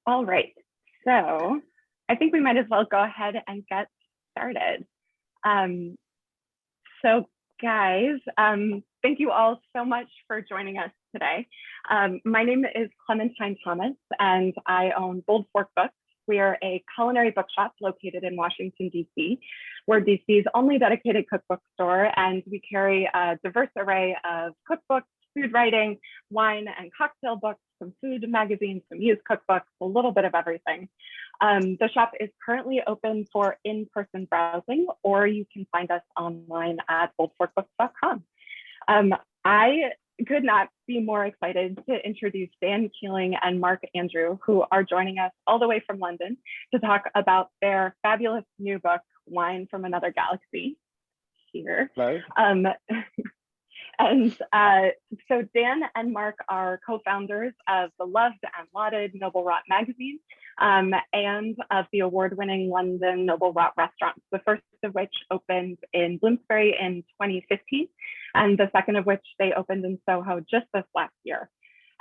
All right, so I think we might as well go ahead and get started. So guys, thank you all so much for joining us today. My name is Clementine Thomas and I own Bold Fork Books. We are a culinary bookshop located in Washington, D.C. We're DC's only dedicated cookbook store, and we carry a diverse array of cookbooks, food writing, wine and cocktail books, some food magazines, some used cookbooks, a little bit of everything. The shop is currently open for in-person browsing, or you can find us online at boldforkbooks.com. I could not be more excited to introduce Dan Keeling and Mark Andrew, who are joining us all the way from London to talk about their fabulous new book, Wine from Another Galaxy. Here. Hello. So Dan and Mark are co-founders of the loved and lauded Noble Rot magazine and of the award-winning London Noble Rot restaurants, the first of which opened in Bloomsbury in 2015, and the second of which they opened in Soho just this last year.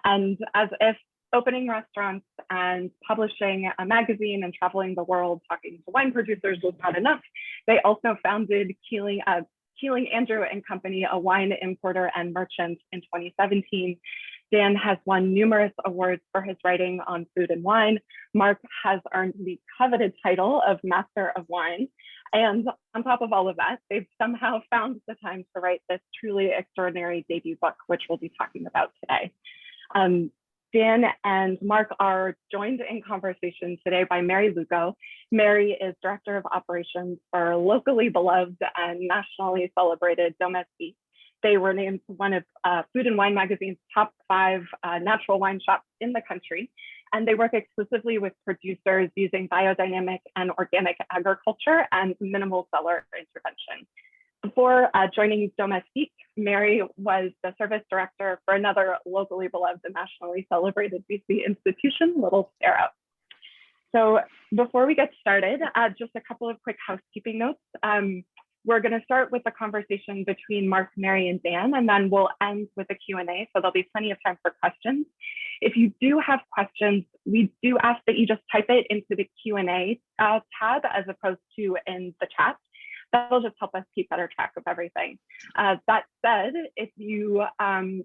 And as if opening restaurants and publishing a magazine and traveling the world talking to wine producers was not enough, they also founded Keeling Andrew and Company, a wine importer and merchant, in 2017. Dan has won numerous awards for his writing on food and wine. Mark has earned the coveted title of Master of Wine. And on top of all of that, they've somehow found the time to write this truly extraordinary debut book, which we'll be talking about today. Dan and Mark are joined in conversation today by Meri Lugo. Meri is Director of Operations for locally beloved and nationally celebrated Domestique. They were named one of Food and Wine Magazine's top 5 natural wine shops in the country, and they work exclusively with producers using biodynamic and organic agriculture and minimal cellar intervention. Before joining Domestique, Meri was the service director for another locally beloved and nationally celebrated BC institution, Little Sparrow. So before we get started, just a couple of quick housekeeping notes. We're going to start with the conversation between Mark, Meri, and Dan, and then we'll end with a Q&A, so there'll be plenty of time for questions. If you do have questions, we do ask that you just type it into the Q&A tab as opposed to in the chat. That'll just help us keep better track of everything. That said, if you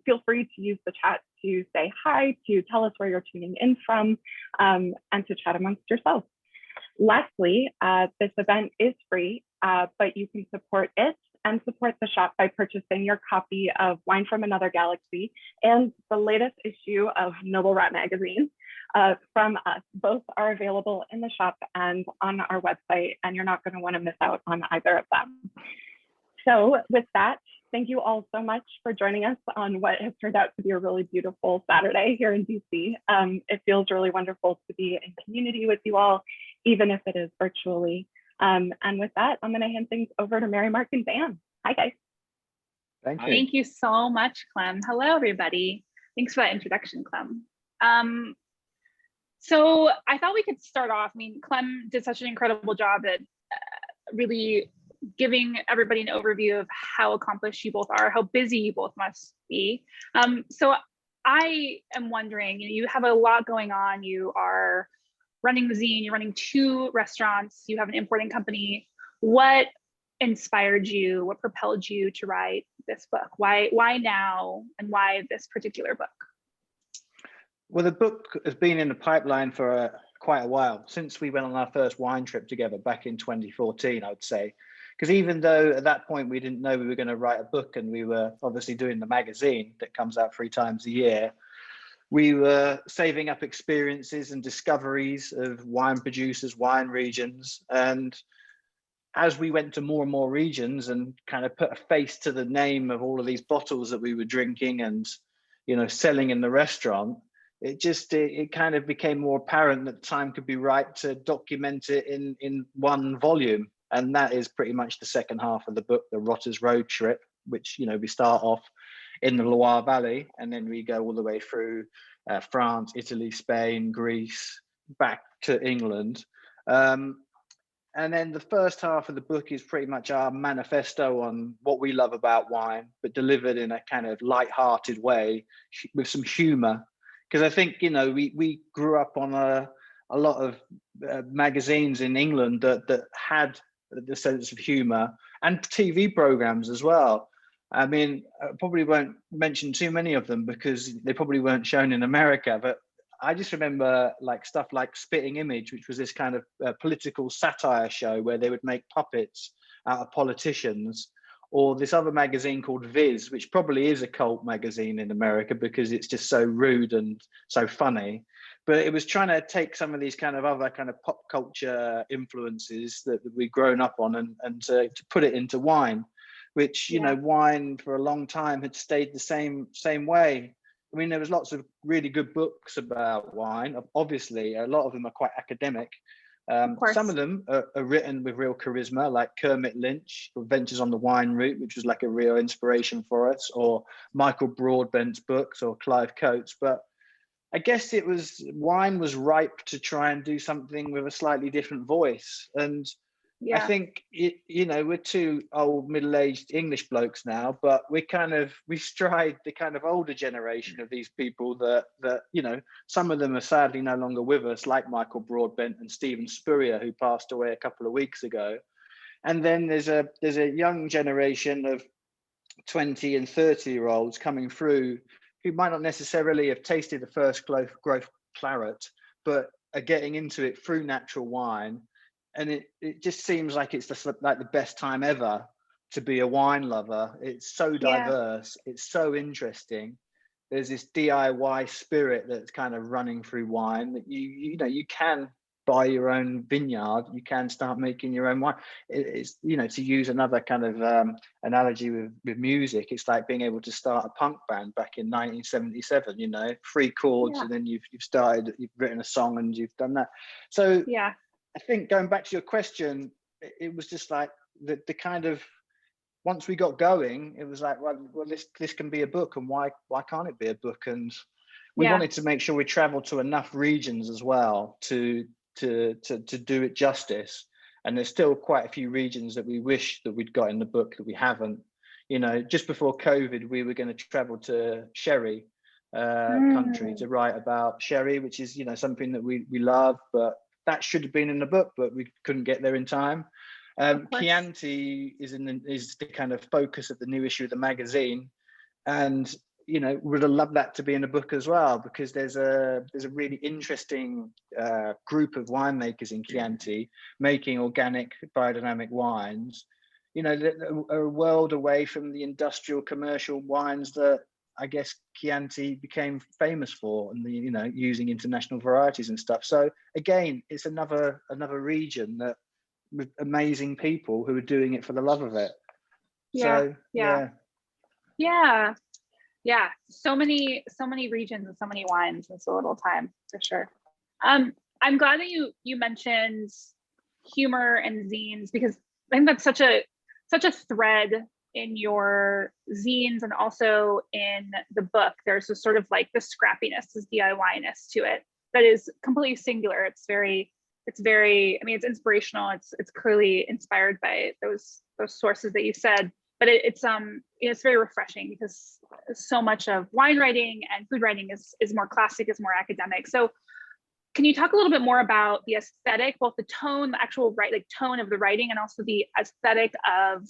feel free to use the chat to say hi, to tell us where you're tuning in from, and to chat amongst yourselves. Lastly, this event is free, but you can support it and support the shop by purchasing your copy of Wine from Another Galaxy and the latest issue of Noble Rot magazine from us. Both are available in the shop and on our website, and you're not going to want to miss out on either of them. So with that, thank you all so much for joining us on what has turned out to be a really beautiful Saturday here in DC. It feels really wonderful to be in community with you all, even if it is virtually. And with that, I'm going to hand things over to Meri, Mark, and Dan. Hi, guys. Thank you. Thank you so much, Clem. Hello, everybody. Thanks for that introduction, Clem. So I thought we could start off. I mean, Clem did such an incredible job at really giving everybody an overview of how accomplished you both are, how busy you both must be. So I am wondering, you have a lot going on. You are running the zine, you're running 2 restaurants, you have an importing company. What inspired you? What propelled you to write this book? Why now, and why this particular book? Well, the book has been in the pipeline for quite a while, since we went on our first wine trip together back in 2014, I would say. Because even though at that point we didn't know we were going to write a book, and we were obviously doing the magazine that comes out 3 times a year, we were saving up experiences and discoveries of wine producers, wine regions. And as we went to more and more regions and kind of put a face to the name of all of these bottles that we were drinking and, selling in the restaurant, it kind of became more apparent that the time could be right to document it in one volume. And that is pretty much the second half of the book, the Rotter's Road Trip, which, we start off in the Loire Valley, and then we go all the way through France, Italy, Spain, Greece, back to England. And then the first half of the book is pretty much our manifesto on what we love about wine, but delivered in a kind of light-hearted way with some humor. Because I think, we grew up on a lot of magazines in England that had the sense of humor, and TV programs as well. I mean, I probably won't mention too many of them because they probably weren't shown in America, but I just remember like stuff like Spitting Image, which was this kind of political satire show where they would make puppets out of politicians, or this other magazine called Viz, which probably is a cult magazine in America because it's just so rude and so funny. But it was trying to take some of these kind of other kind of pop culture influences that we've grown up on and to put it into wine, which, you know, wine for a long time had stayed the same way. I mean, there was lots of really good books about wine. Obviously, a lot of them are quite academic. Some of them are written with real charisma, like Kermit Lynch, Ventures on the Wine Route, which was like a real inspiration for us, or Michael Broadbent's books, or Clive Coates. But I guess wine was ripe to try and do something with a slightly different voice. And I think, you know, we're two old middle-aged English blokes now, but we stride the kind of older generation of these people that, you know, some of them are sadly no longer with us, like Michael Broadbent and Stephen Spurrier, who passed away a couple of weeks ago. And then there's a young generation of 20 and 30-year-olds coming through who might not necessarily have tasted the first growth claret, but are getting into it through natural wine. And it just seems like it's like the best time ever to be a wine lover. It's so diverse. It's so interesting. There's this DIY spirit that's kind of running through wine that you know, you can buy your own vineyard. You can start making your own wine. It's, you know, to use another kind of analogy with music, it's like being able to start a punk band back in 1977, you know, 3 chords and then you've written a song and you've done that. So I think going back to your question, it was just like the kind of, once we got going, it was like, well, this can be a book, and why can't it be a book? And we wanted to make sure we traveled to enough regions as well to do it justice. And there's still quite a few regions that we wish that we'd got in the book that we haven't. You know, just before COVID, we were going to travel to sherry country to write about sherry, which is, you know, something that we love, but that should have been in the book, but we couldn't get there in time. Chianti is the kind of focus of the new issue of the magazine, and, you know, would have loved that to be in a book as well, because there's a really interesting group of winemakers in Chianti making organic biodynamic wines, you know, that are a world away from the industrial commercial wines that I guess Chianti became famous for, and you know, using international varieties and stuff. So again, it's another region that with amazing people who are doing it for the love of it. So so many regions and so many wines in so little time, for sure. I'm glad that you mentioned humor and zines, because I think that's such a thread in your zines and also in the book. There's a sort of like the scrappiness, this DIY-ness to it that is completely singular. It's very, I mean, it's inspirational. It's clearly inspired by those sources that you said, but it's very refreshing, because so much of wine writing and food writing is more classic, is more academic. So can you talk a little bit more about the aesthetic, both the tone, the actual tone of the writing, and also the aesthetic of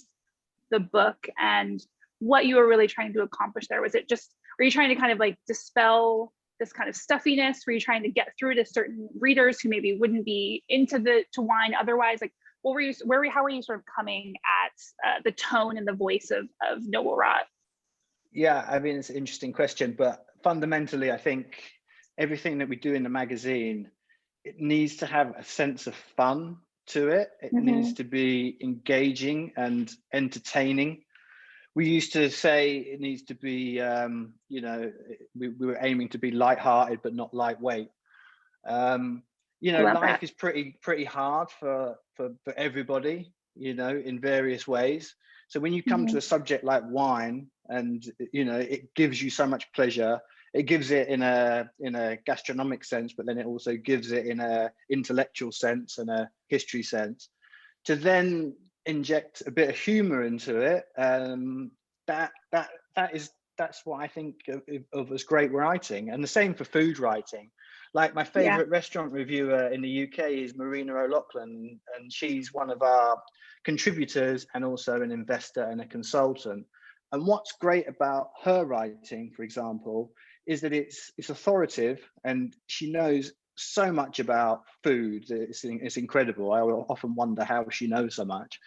the book, and what you were really trying to accomplish there? Was it just, were you trying to kind of like dispel this kind of stuffiness? Were you trying to get through to certain readers who maybe wouldn't be into wine otherwise? Like, how were you sort of coming at the tone and the voice of Noble Rot? Yeah, I mean, it's an interesting question, but fundamentally, I think everything that we do in the magazine, it needs to have a sense of fun to it. It needs to be engaging and entertaining. We used to say it needs to be, you know, we were aiming to be lighthearted, but not lightweight. You know, life is pretty hard for everybody, you know, in various ways. So when you come to a subject like wine, and, you know, it gives you so much pleasure, it gives it in a gastronomic sense, but then it also gives it in a intellectual sense and a history sense. To then inject a bit of humor into it, that is that's what I think of as great writing. And the same for food writing. Like my favorite restaurant reviewer in the UK is Marina O'Loughlin, and she's one of our contributors and also an investor and a consultant. And what's great about her writing, for example, is that it's authoritative, and she knows so much about food. It's incredible. I will often wonder how she knows so much,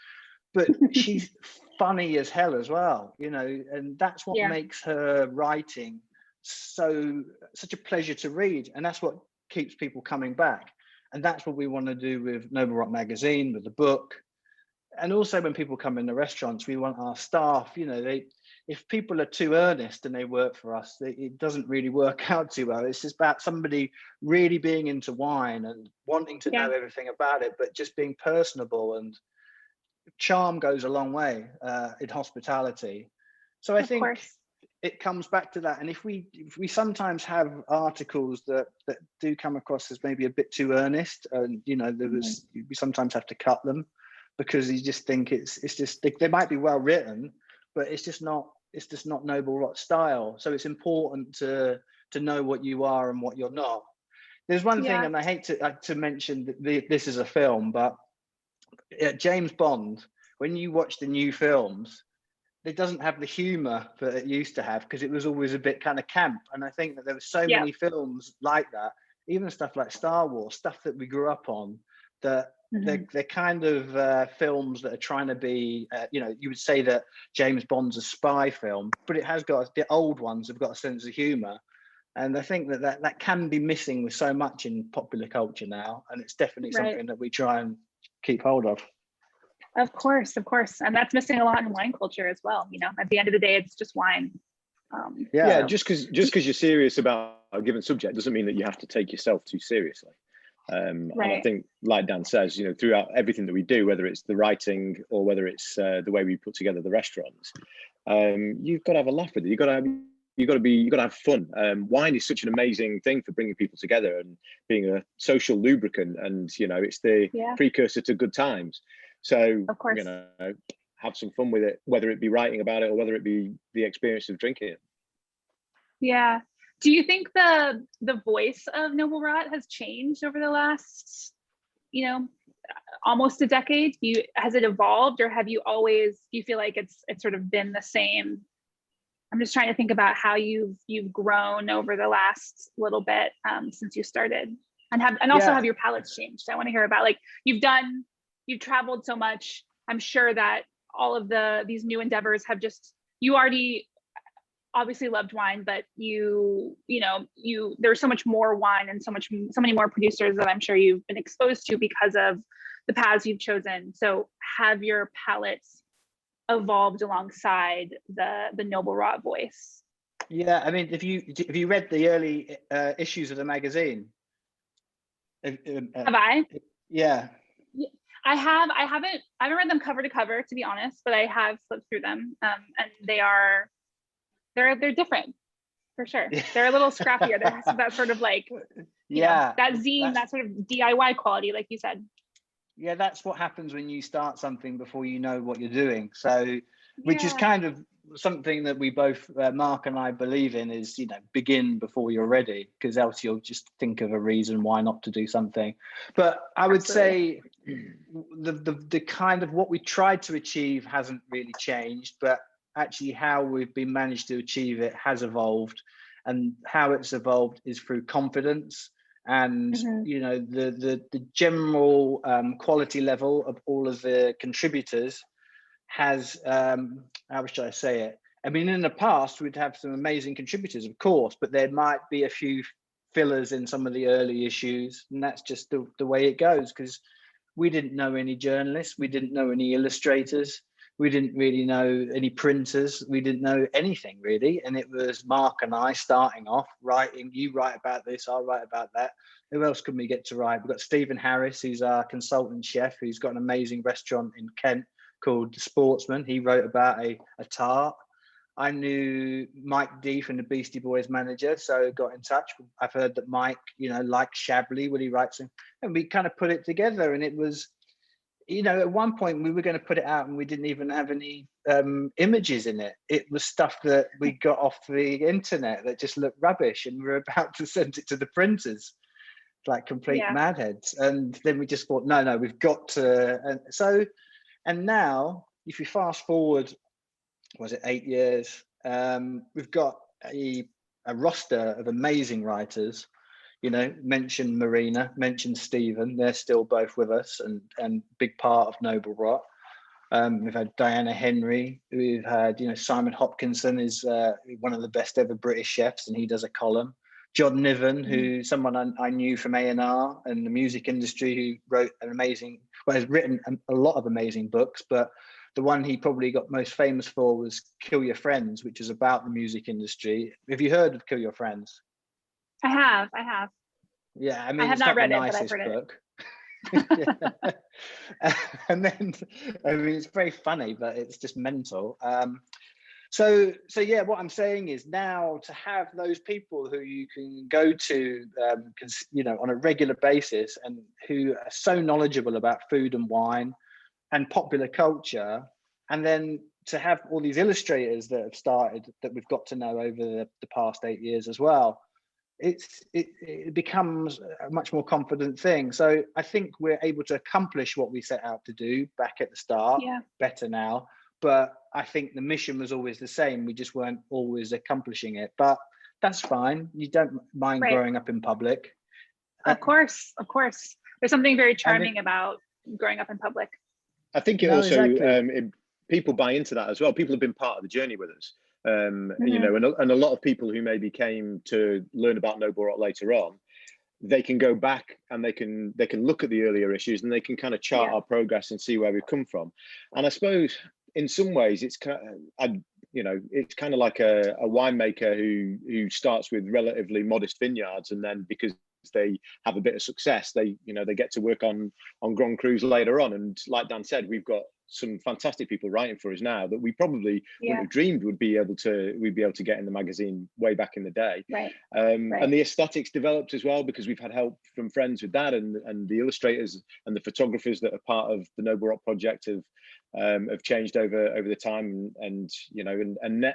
but she's funny as hell as well, you know, and that's what makes her writing such a pleasure to read, and that's what keeps people coming back. And that's what we want to do with Noble Rock magazine, with the book. And also when people come in the restaurants, we want our staff, you know, if people are too earnest and they work for us, it doesn't really work out too well. It's just about somebody really being into wine and wanting to know everything about it, but just being personable, and charm goes a long way in hospitality. So I think it comes back to that. And if we sometimes have articles that do come across as maybe a bit too earnest, and you know, we sometimes have to cut them, because you just think it's just, they might be well written, but it's just not Noble Rot style. So it's important to know what you are and what you're not. There's one thing, and I hate to mention that this is a film, but James Bond, when you watch the new films, it doesn't have the humor that it used to have, because it was always a bit kind of camp. And I think that there were so many films like that, even stuff like Star Wars, stuff that we grew up on, that they're kind of films that are trying to be, you know, you would say that James Bond's a spy film, but it has got, the old ones have got a sense of humor. And I think that can be missing with so much in popular culture now. And it's definitely something that we try and keep hold of. Of course. And that's missing a lot in wine culture as well. You know, at the end of the day, it's just wine. Just because you're serious about a given subject doesn't mean that you have to take yourself too seriously. And I think, like Dan says, you know, throughout everything that we do, whether it's the writing or whether it's the way we put together the restaurants, you've got to have a laugh with it. You've got to have fun. Wine is such an amazing thing for bringing people together and being a social lubricant, and you know, it's the precursor to good times. So of course, you know, have some fun with it, whether it be writing about it or whether it be the experience of drinking it. Yeah. Do you think the voice of Noble Rot has changed over the last, you know, almost a decade? Has it evolved, or have you always, do you feel like it's sort of been the same? I'm just trying to think about how you've grown over the last little bit since you started, and also have your palettes changed? I want to hear about, like, you've traveled so much. I'm sure that all of these new endeavors have you already obviously loved wine, but there's so much more wine and so many more producers that I'm sure you've been exposed to because of the paths you've chosen. So have your palettes evolved alongside the Noble Rot voice? Yeah, I mean, if you read the early issues of the magazine? Have I? Yeah. I haven't read them cover to cover, to be honest, but I have flipped through them, and they're different, for sure. They're a little scrappier. There's that sort of like, that zine, that sort of DIY quality, like you said. Yeah, that's what happens when you start something before you know what you're doing. So, which is kind of something that we both, Mark and I, believe in, is, you know, begin before you're ready, because else you'll just think of a reason why not to do something. But I would say the kind of what we tried to achieve hasn't really changed, but actually how we've been managed to achieve it has evolved, and how it's evolved is through confidence. And you know, the general quality level of all of the contributors has, how should I say it? I mean, in the past, we'd have some amazing contributors, of course, but there might be a few fillers in some of the early issues, and that's just the way it goes, because we didn't know any journalists, we didn't know any illustrators, we didn't really know any printers, we didn't know anything really. And it was Mark and I starting off writing, you write about this, I'll write about that. Who else can we get to write? We've got Stephen Harris, who's our consultant chef, who's got an amazing restaurant in Kent called The Sportsman. He wrote about a tart. I knew Mike D from the Beastie Boys manager, so got in touch. I've heard that Mike, you know, likes Shabley when he writes him, and we kind of put it together. And it was you know, at one point we were going to put it out and we didn't even have any images in it. It was stuff that we got off the internet that just looked rubbish, and we were about to send it to the printers like complete madheads. And then we just thought, no, we've got to. And now, if you fast forward, was it 8 years? We've got a roster of amazing writers. You know, mention Marina, mention Stephen. They're still both with us and big part of Noble Rot. We've had Diana Henry. We've had, you know, Simon Hopkinson is one of the best ever British chefs, and he does a column. John Niven, who's someone I knew from A&R and the music industry, who wrote has written a lot of amazing books, but the one he probably got most famous for was Kill Your Friends, which is about the music industry. Have you heard of Kill Your Friends? I have. Yeah, I mean, I have it's not read the it, but I've nicest heard book. And then, I mean, it's very funny, but it's just mental. So yeah, what I'm saying is now to have those people who you can go to, you know, on a regular basis, and who are so knowledgeable about food and wine and popular culture, and then to have all these illustrators that have started that we've got to know over the past 8 years as well. It becomes a much more confident thing. So I think we're able to accomplish what we set out to do back at the start better now. But I think the mission was always the same. We just weren't always accomplishing it. But that's fine. You don't mind growing up in public. Of course. There's something very charming about growing up in public. I think it people buy into that as well. People have been part of the journey with us. You know, and a lot of people who maybe came to learn about Noble Rot later on, they can go back and they can look at the earlier issues, and they can kind of chart our progress and see where we've come from. And I suppose in some ways it's kind of, you know, it's kind of like a winemaker who starts with relatively modest vineyards, and then because they have a bit of success, they get to work on Grand Crus later on. And like Dan said, we've got some fantastic people writing for us now that we probably wouldn't have dreamed we'd be able to get in the magazine way back in the day. And the aesthetics developed as well, because we've had help from friends with that, and the illustrators and the photographers that are part of the Noble Rot project have changed over the time, and you know, and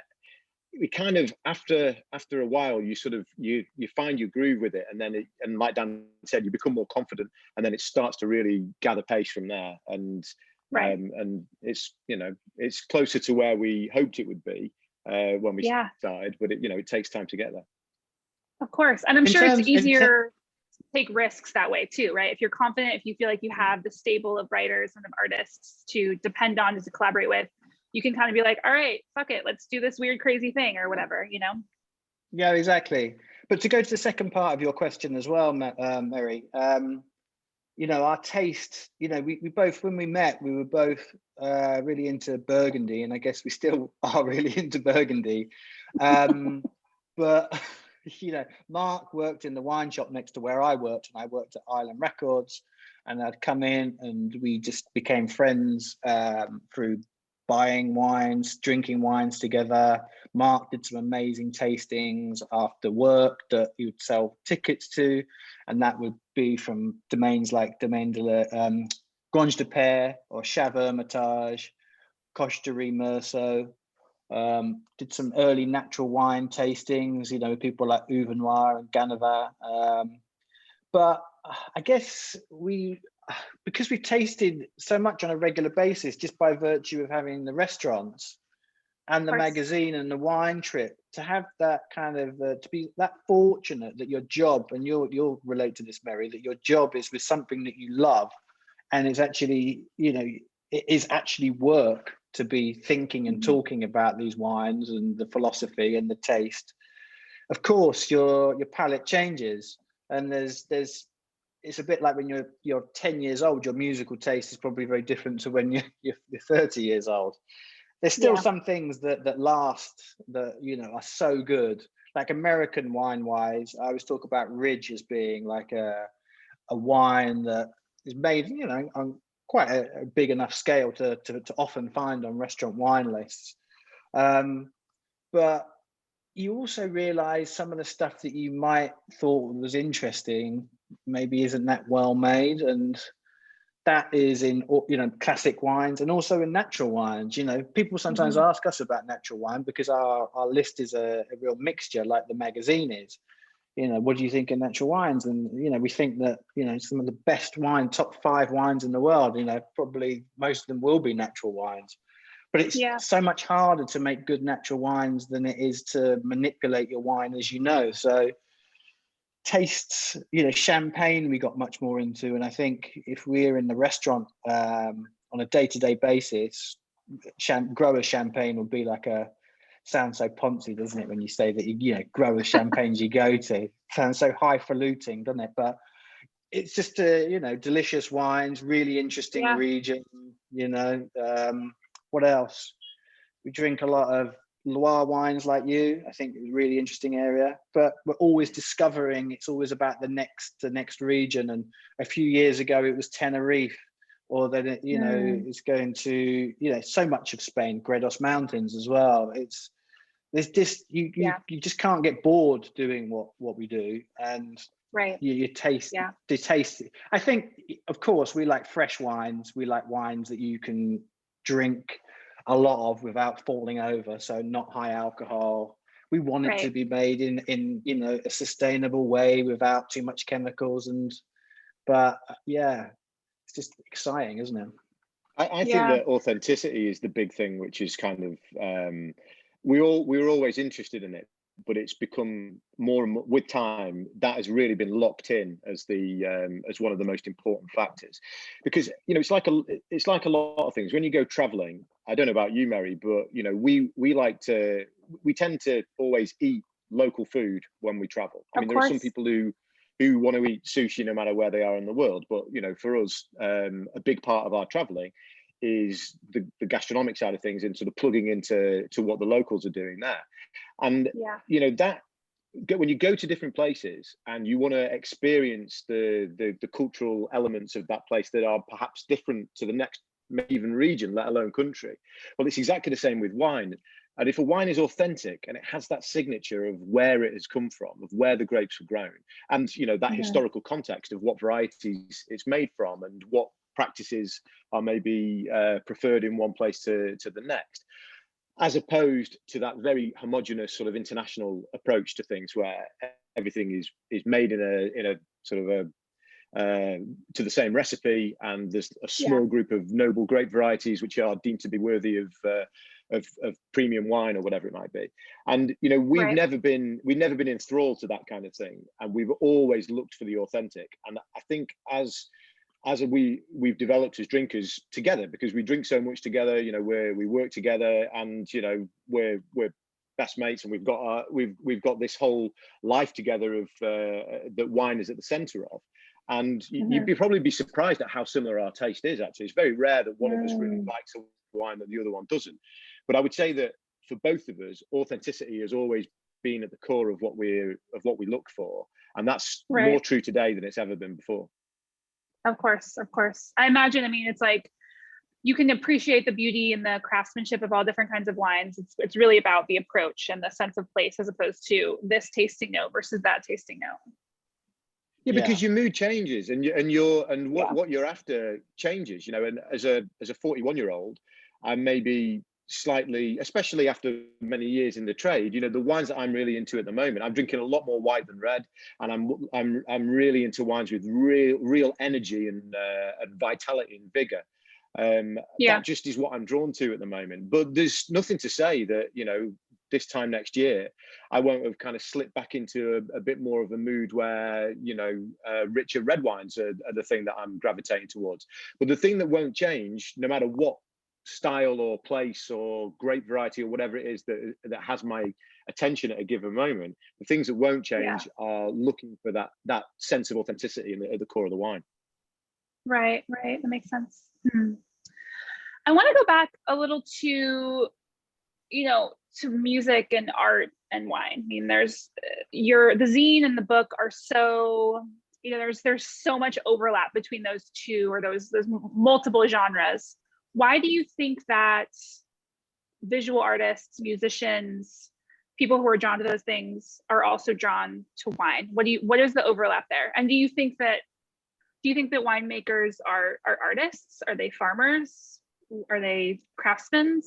we kind of after a while you sort of you find your groove with it, and then and like Dan said, you become more confident, and then it starts to really gather pace from there. And and it's, you know, it's closer to where we hoped it would be when we started, but it takes time to get there. Of course. And I'm sure it's easier to take risks that way too, right? If you're confident, if you feel like you have the stable of writers and of artists to depend on, to collaborate with, you can kind of be like, all right, fuck it, let's do this weird, crazy thing or whatever, you know? Yeah, exactly. But to go to the second part of your question as well, Meri, you know, our taste, you know, we both, when we met, we were both really into Burgundy, and I guess we still are really into Burgundy. But, you know, Mark worked in the wine shop next to where I worked, and I worked at Island Records, and I'd come in and we just became friends through buying wines, drinking wines together. Mark did some amazing tastings after work that he would sell tickets to, and that would be from domains like Domaine de la Grange de Père or Chave Hermitage, Cocheterie Meursault. Did some early natural wine tastings, you know, with people like Uve Noir and Ganeva. But I guess because we've tasted so much on a regular basis, just by virtue of having the restaurants and the magazine and the wine trip, to have that kind of to be that fortunate that your job, and you'll relate to this, Meri, that your job is with something that you love, and it's actually, you know, it is actually work to be thinking and talking about these wines and the philosophy and the taste. Of course, your palate changes, and there's it's a bit like when you're 10 years old, your musical taste is probably very different to when you're 30 years old. There's still some things that last, that, you know, are so good. Like American wine wise, I always talk about Ridge as being like a wine that is made, you know, on quite a big enough scale to often find on restaurant wine lists. But you also realize some of the stuff that you might thought was interesting maybe isn't that well made, and that is in, you know, classic wines and also in natural wines. You know, people sometimes ask us about natural wine because our list is a real mixture, like the magazine is. You know, what do you think of natural wines? And, you know, we think that, you know, some of the best wine, top 5 wines in the world, you know, probably most of them will be natural wines. But it's so much harder to make good natural wines than it is to manipulate your wine, as you know. So tastes, you know, champagne we got much more into. And I think if we're in the restaurant on a day-to-day basis, grower champagne would be like a, sounds so poncy, doesn't it, when you say that, you know, grower champagnes you go to. Sounds so highfalutin, doesn't it? But it's just you know, delicious wines, really interesting region, you know. What else? We drink a lot of Loire wines like you. I think it's a really interesting area, but we're always discovering, it's always about the next region. And a few years ago it was Tenerife, or then it, you know, it's going to, you know, so much of Spain, Gredos Mountains as well. There's just you just can't get bored doing what we do. And you taste the taste. I think, of course, we like fresh wines. We like wines that you can drink a lot of without falling over, so not high alcohol. We want it to be made in you know, a sustainable way without too much chemicals. But it's just exciting, isn't it? I think that authenticity is the big thing, which is kind of we were always interested in it, but it's become more and more with time. That has really been locked in as as one of the most important factors, because, you know, it's like a lot of things. When you go traveling, I don't know about you, Meri, but, you know, we tend to always eat local food when we travel. I mean, there are some people who want to eat sushi no matter where they are in the world, but, you know, for us, a big part of our traveling is the gastronomic side of things, and sort of plugging into what the locals are doing there. And you know, that when you go to different places and you want to experience the cultural elements of that place that are perhaps different to the next even region, let alone country, well, it's exactly the same with wine. And if a wine is authentic and it has that signature of where it has come from, of where the grapes were grown, and, you know, that historical context of what varieties it's made from and what practices are maybe preferred in one place to the next, as opposed to that very homogenous sort of international approach to things where everything is made in a sort of to the same recipe, and there's a small group of noble grape varieties which are deemed to be worthy of premium wine or whatever it might be. And, you know, we've never been enthralled to that kind of thing, and we've always looked for the authentic. And I think as we've developed as drinkers together, because we drink so much together, you know, we work together, and, you know, we're best mates, and we've got this whole life together of that wine is at the center of. And you'd probably be surprised at how similar our taste is. Actually, it's very rare that one of us really likes a wine that the other one doesn't. But I would say that for both of us, authenticity has always been at the core of what we look for, and that's more true today than it's ever been before. Of course. I imagine, I mean, it's like you can appreciate the beauty and the craftsmanship of all different kinds of wines. It's really about the approach and the sense of place, as opposed to this tasting note versus that tasting note. Yeah, because your mood changes, and what you're after changes, you know. And as a 41-year-old, I may be slightly, especially after many years in the trade, you know, the wines that I'm really into at the moment, I'm drinking a lot more white than red, and I'm really into wines with real energy and vitality and vigor. That just is what I'm drawn to at the moment. But there's nothing to say that, you know, this time next year I won't have kind of slipped back into a bit more of a mood where, you know, richer red wines are the thing that I'm gravitating towards. But the thing that won't change, no matter what style or place or grape variety or whatever it is that has my attention at a given moment, the things that won't change are looking for that sense of authenticity at the core of the wine. Right, that makes sense. I want to go back a little to, you know, to music and art and wine. I mean, there's the zine and the book are so, you know, there's so much overlap between those two, or those multiple genres. Why do you think that visual artists, musicians, people who are drawn to those things are also drawn to wine? What is the overlap there? And do you think that do you think that winemakers are artists? Are they farmers? Are they craftsmen?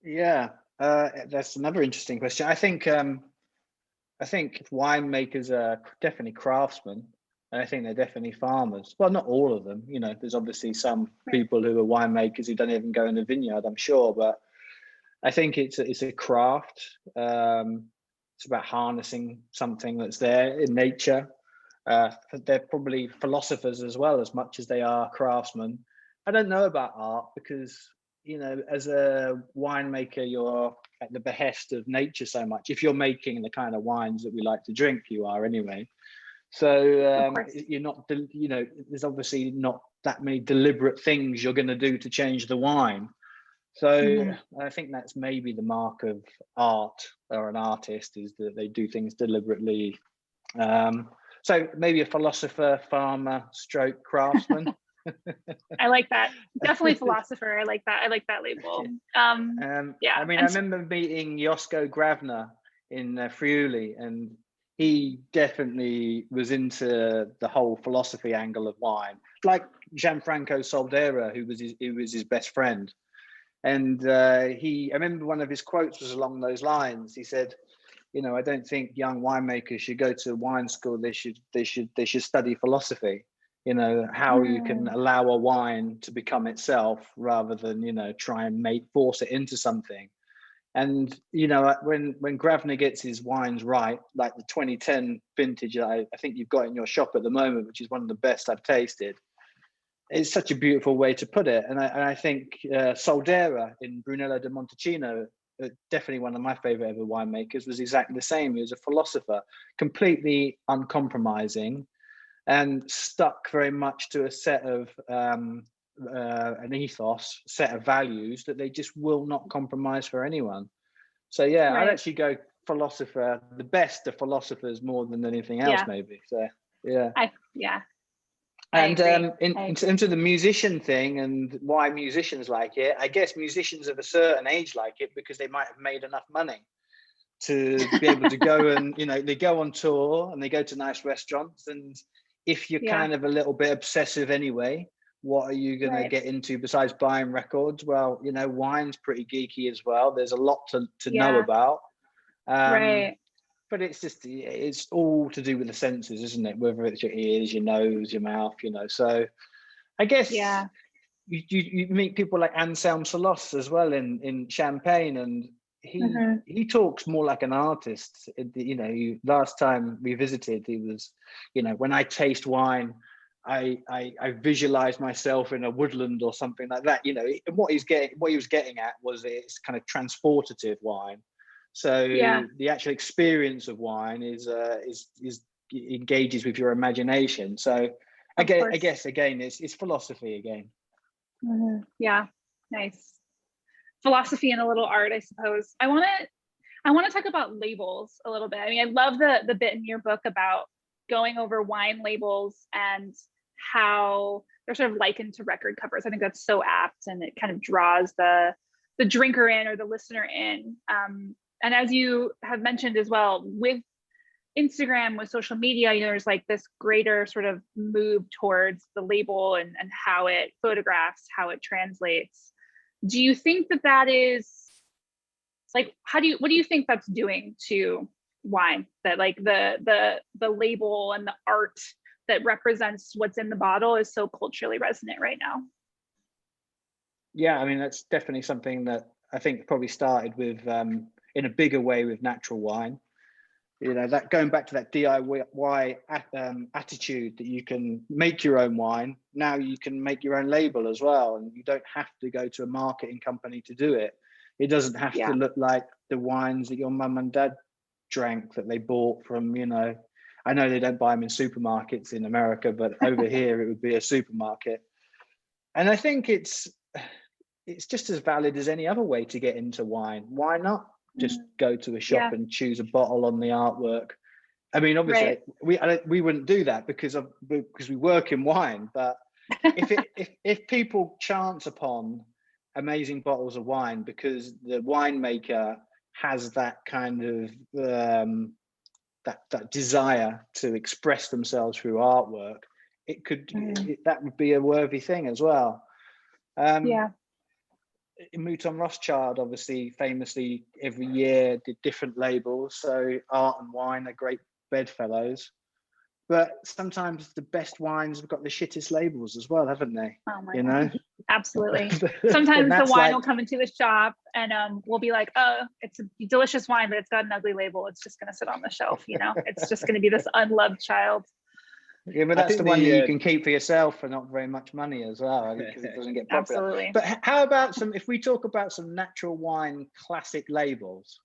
Yeah, that's another interesting question. I think winemakers are definitely craftsmen, and I think they're definitely farmers. Well, not all of them. You know, there's obviously some people who are winemakers who don't even go in the vineyard, I'm sure, but I think it's a craft. It's about harnessing something that's there in nature. They're probably philosophers as well, as much as they are craftsmen. I don't know about art because, you know, as a winemaker, you're at the behest of nature so much. If you're making the kind of wines that we like to drink, you are anyway. So you're not, you know, there's obviously not that many deliberate things you're going to do to change the wine. So I think that's maybe the mark of art or an artist, is that they do things deliberately. So maybe a philosopher, farmer, stroke craftsman. I like that. Definitely philosopher. I like that. I like that label. Yeah. I mean, I remember meeting Josko Gravner in Friuli, and he definitely was into the whole philosophy angle of wine, like Gianfranco Soldera, who was his best friend. And I remember one of his quotes was along those lines. He said, you know, I don't think young winemakers should go to wine school. They should study philosophy. You know, how you can allow a wine to become itself rather than, you know, try and force it into something. And, you know, when Gravner gets his wines right, like the 2010 vintage that I think you've got in your shop at the moment, which is one of the best I've tasted, it's such a beautiful way to put it. And I think Soldera in Brunello di Montalcino, definitely one of my favorite ever winemakers, was exactly the same. He was a philosopher, completely uncompromising, and stuck very much to a set of an ethos, set of values that they just will not compromise for anyone. So yeah, I'd actually go philosopher, the best of philosophers more than anything else, maybe. So yeah. And in terms of the musician thing and why musicians like it, I guess musicians of a certain age like it because they might have made enough money to be able to go and, you know, they go on tour and they go to nice restaurants. And if you're kind of a little bit obsessive anyway, what are you going to get into besides buying records? Well, you know, wine's pretty geeky as well. There's a lot to know about. But it's all to do with the senses, isn't it? Whether it's your ears, your nose, your mouth, you know. So I guess you meet people like Anselm Salos as well in Champagne, and he talks more like an artist. You know, last time we visited, he was, you know, when I taste wine, I visualize myself in a woodland or something like that. You know, what he was getting at was it's kind of transportative wine. So the actual experience of wine is engages with your imagination. So I guess again, it's philosophy again. Yeah, nice. Philosophy and a little art, I suppose. I want to talk about labels a little bit. I mean, I love the bit in your book about going over wine labels and how they're sort of likened to record covers. I think that's so apt, and it kind of draws the drinker in or the listener in. And as you have mentioned as well, with Instagram, with social media, you know, there's like this greater sort of move towards the label and how it photographs, how it translates. Do you think that is like, what do you think that's doing to wine? That like the label and the art that represents what's in the bottle is so culturally resonant right now? Yeah, I mean, that's definitely something that I think probably started with in a bigger way with natural wine. You know, that going back to that DIY attitude that you can make your own wine. Now you can make your own label as well, and you don't have to go to a marketing company to do it. It doesn't have to look like the wines that your mum and dad drank that they bought from, you know, I know they don't buy them in supermarkets in America, but over here it would be a supermarket. And I think it's just as valid as any other way to get into wine. Why not just go to a shop and choose a bottle on the artwork? I mean, obviously we wouldn't do that because we work in wine. But if people chance upon amazing bottles of wine because the winemaker has that kind of that desire to express themselves through artwork, it could that would be a worthy thing as well. Mouton Rothschild obviously famously every year did different labels, so Art and Wine are great bedfellows, but sometimes the best wines have got the shittest labels as well, haven't they? Oh my God. Know, absolutely. Sometimes the wine will come into the shop and we'll be like, oh, it's a delicious wine, but it's got an ugly label, it's just going to sit on the shelf, you know. It's just going to be this unloved child. Yeah, but that's the one that you can keep for yourself for not very much money as well, because it doesn't get popular. Absolutely. But how about if we talk about some natural wine classic labels?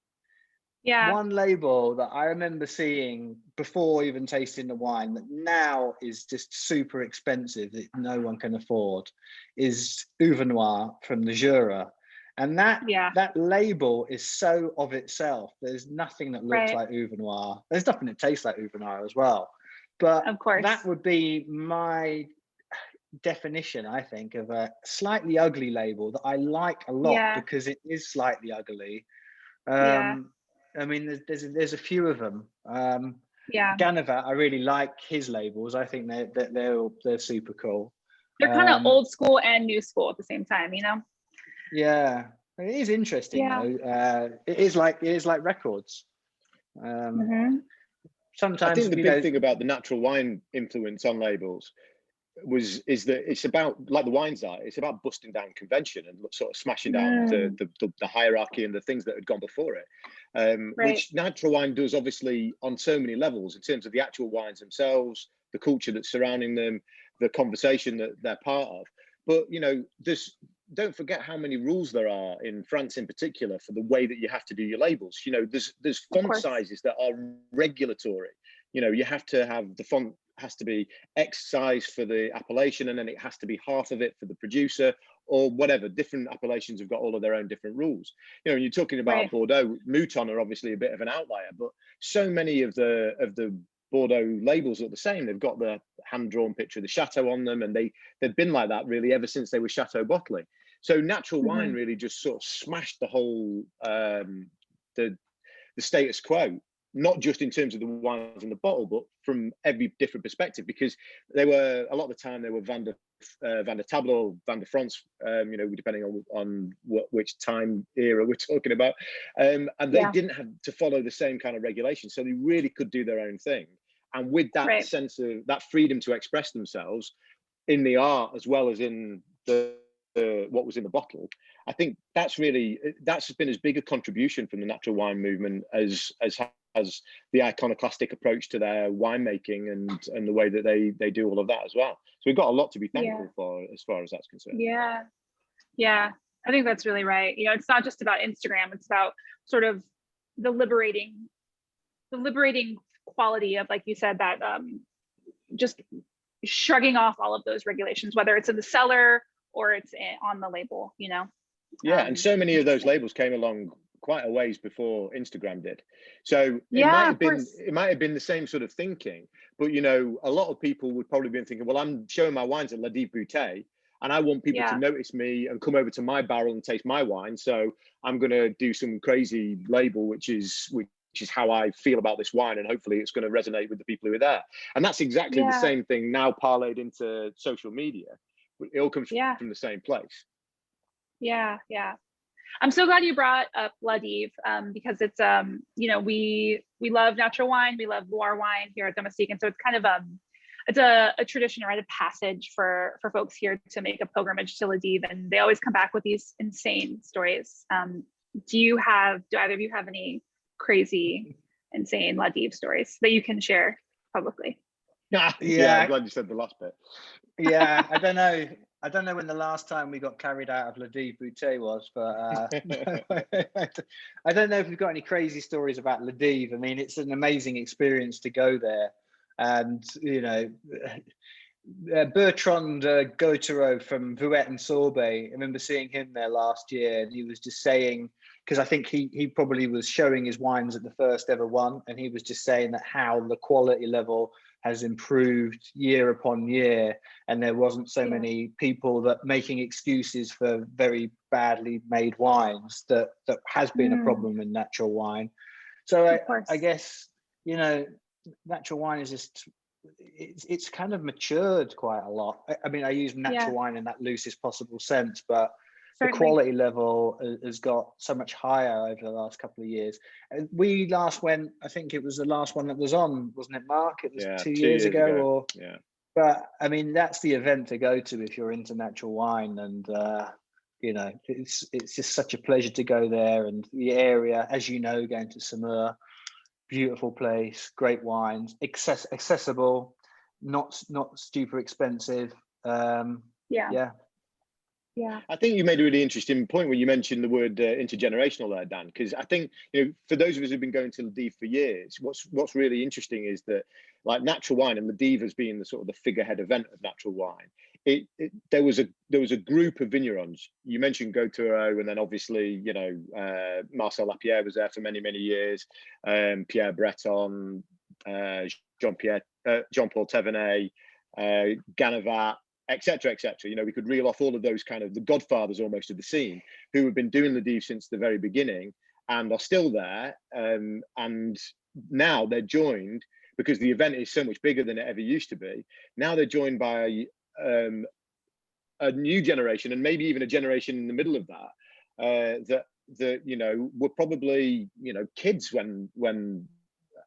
Yeah. One label that I remember seeing before even tasting the wine that now is just super expensive that no one can afford is Uva Noir from the Jura. And that label is so of itself. There's nothing that looks like Uva Noir. There's nothing that tastes like Uva Noir as well. But of course, that would be my definition, I think, of a slightly ugly label that I like a lot because it is slightly ugly. I mean, there's a few of them. Ganavat, I really like his labels. I think they're super cool. They're kind of old school and new school at the same time, you know. Yeah, it is interesting though. It is like records. Sometimes I think the big thing about the natural wine influence on labels is that it's about, like the wines are, it's about busting down convention and sort of smashing down the hierarchy and the things that had gone before it, which natural wine does obviously on so many levels in terms of the actual wines themselves, the culture that's surrounding them, the conversation that they're part of. But you know, don't forget how many rules there are in France in particular for the way that you have to do your labels. You know, there's font sizes that are regulatory. You know, you have to have the font has to be X size for the appellation, and then it has to be half of it for the producer, or whatever. Different appellations have got all of their own different rules. You know, when you're talking about Bordeaux, Mouton are obviously a bit of an outlier, but so many of the Bordeaux labels are the same. They've got the hand-drawn picture of the chateau on them, and they've been like that really ever since they were chateau bottling. So natural wine really just sort of smashed the whole the status quo, not just in terms of the wines in the bottle, but from every different perspective, because they were, a lot of the time, they were Van de Table, Van de France, you know, depending on which time era we're talking about. And they didn't have to follow the same kind of regulations. So they really could do their own thing. And with that sense of that freedom to express themselves in the art, as well as in what was in the bottle, I think that's been as big a contribution from the natural wine movement as the iconoclastic approach to their winemaking and the way that they do all of that as well. So we've got a lot to be thankful for as far as that's concerned. Yeah, I think that's really right. You know, it's not just about Instagram, it's about sort of the liberating quality of, like you said, that just shrugging off all of those regulations, whether it's in the cellar or it's on the label, you know. And so many of those labels came along quite a ways before Instagram did. So it might have been the same sort of thinking, but you know, a lot of people would probably be thinking, well, I'm showing my wines at La Dive Bouteille and I want people to notice me and come over to my barrel and taste my wine. So I'm going to do some crazy label, which is how I feel about this wine, and hopefully it's going to resonate with the people who are there. And that's exactly the same thing now parlayed into social media. It all comes from the same place. Yeah. I'm so glad you brought up La Dive, because it's you know, we love natural wine, we love Noir wine here at Domestique, and so it's kind of it's a tradition, right, a passage for folks here to make a pilgrimage to La Dive, and they always come back with these insane stories. Do either of you have any crazy, insane La Dive stories that you can share publicly? I'm glad you said the last bit. I don't know when the last time we got carried out of La Dive Bouteille was, but I don't know if we've got any crazy stories about La Dive. I mean, it's an amazing experience to go there. And, you know, Bertrand Gautereau from Vouette and Sorbet, I remember seeing him there last year, and he was just saying, because I think he probably was showing his wines at the first ever one, and he was just saying that how the quality level has improved year upon year, and there wasn't so many people that making excuses for very badly made wines that has been a problem in natural wine. So I guess, you know, natural wine is just it's kind of matured quite a lot. I mean, I use natural wine in that loosest possible sense, but the quality level has got so much higher over the last couple of years. And we last went, I think it was the last one that was on, wasn't it, Mark? It was 2 years ago. Or but I mean, that's the event to go to if you're into natural wine. And you know, it's just such a pleasure to go there. And the area, as you know, going to Saumur, beautiful place, great wines, accessible, not super expensive. I think you made a really interesting point when you mentioned the word intergenerational there, Dan, because I think, you know, for those of us who've been going to Ladiv for years, what's really interesting is that, like, natural wine, and Ladiv has been the sort of the figurehead event of natural wine. There was a group of vignerons. You mentioned Gautreau, and then obviously, you know, Marcel Lapierre was there for many years, Pierre Breton, Jean-Paul Thévenet, Ganavat, etc., etc. You know, we could reel off all of those kind of the godfathers almost of the scene, who have been doing Ladiv since the very beginning and are still there. And now they're joined, because the event is so much bigger than it ever used to be. Now they're joined by a new generation, and maybe even a generation in the middle of that, that you know, were probably, you know, kids when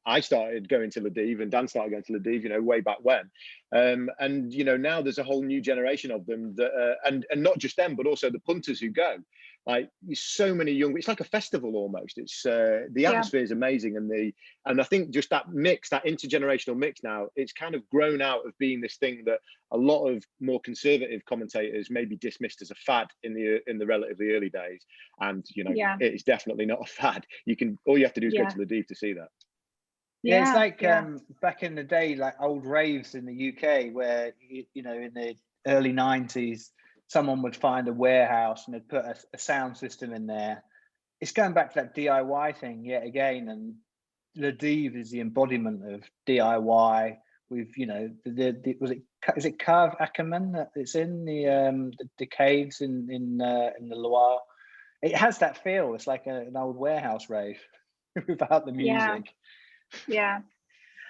I started going to Ladiv and Dan started going to Ladiv, you know, way back when. And, you know, now there's a whole new generation of them that, and not just them, but also the punters who go. Like, so many young, it's like a festival almost. It's the atmosphere is amazing. And I think just that mix, that intergenerational mix now, it's kind of grown out of being this thing that a lot of more conservative commentators maybe dismissed as a fad in the relatively early days. And, you know, it is definitely not a fad. All you have to do is go to Ladiv to see that. Yeah, it's like back in the day, like old raves in the UK, where you know, in the early 90s, someone would find a warehouse and they'd put a sound system in there. It's going back to that DIY thing yet again, and Ladiv is the embodiment of DIY. We've, you know, is it Cave Ackerman that it's in the caves in the Loire? It has that feel. It's like an old warehouse rave without the music. Yeah,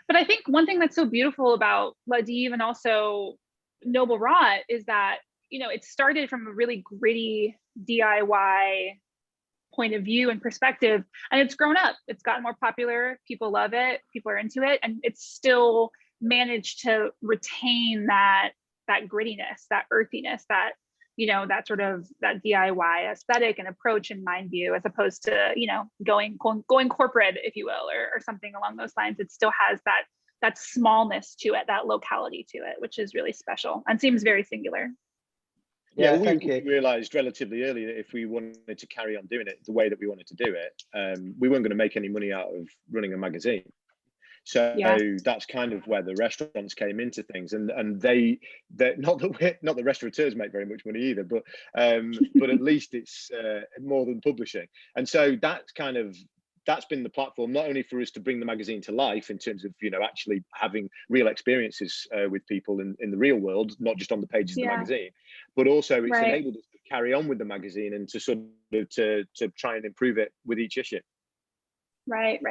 but I think one thing that's so beautiful about Ladiv and also Noble Rot is that, you know, it started from a really gritty DIY point of view and perspective, and it's grown up. It's gotten more popular. People love it. People are into it, and it's still managed to retain that grittiness, that earthiness, that, you know, that sort of that DIY aesthetic and approach and mind view, as opposed to, you know, going corporate, if you will, or something along those lines. It still has that smallness to it, that locality to it, which is really special and seems very singular. Yeah, we realized relatively early that if we wanted to carry on doing it the way that we wanted to do it, we weren't going to make any money out of running a magazine. So that's kind of where the restaurants came into things, and they not that restaurateurs make very much money either, but at least it's more than publishing. And so that's been the platform, not only for us to bring the magazine to life in terms of, you know, actually having real experiences with people in the real world, not just on the pages of the magazine, but also it's enabled us to carry on with the magazine and to sort of to try and improve it with each issue. Right.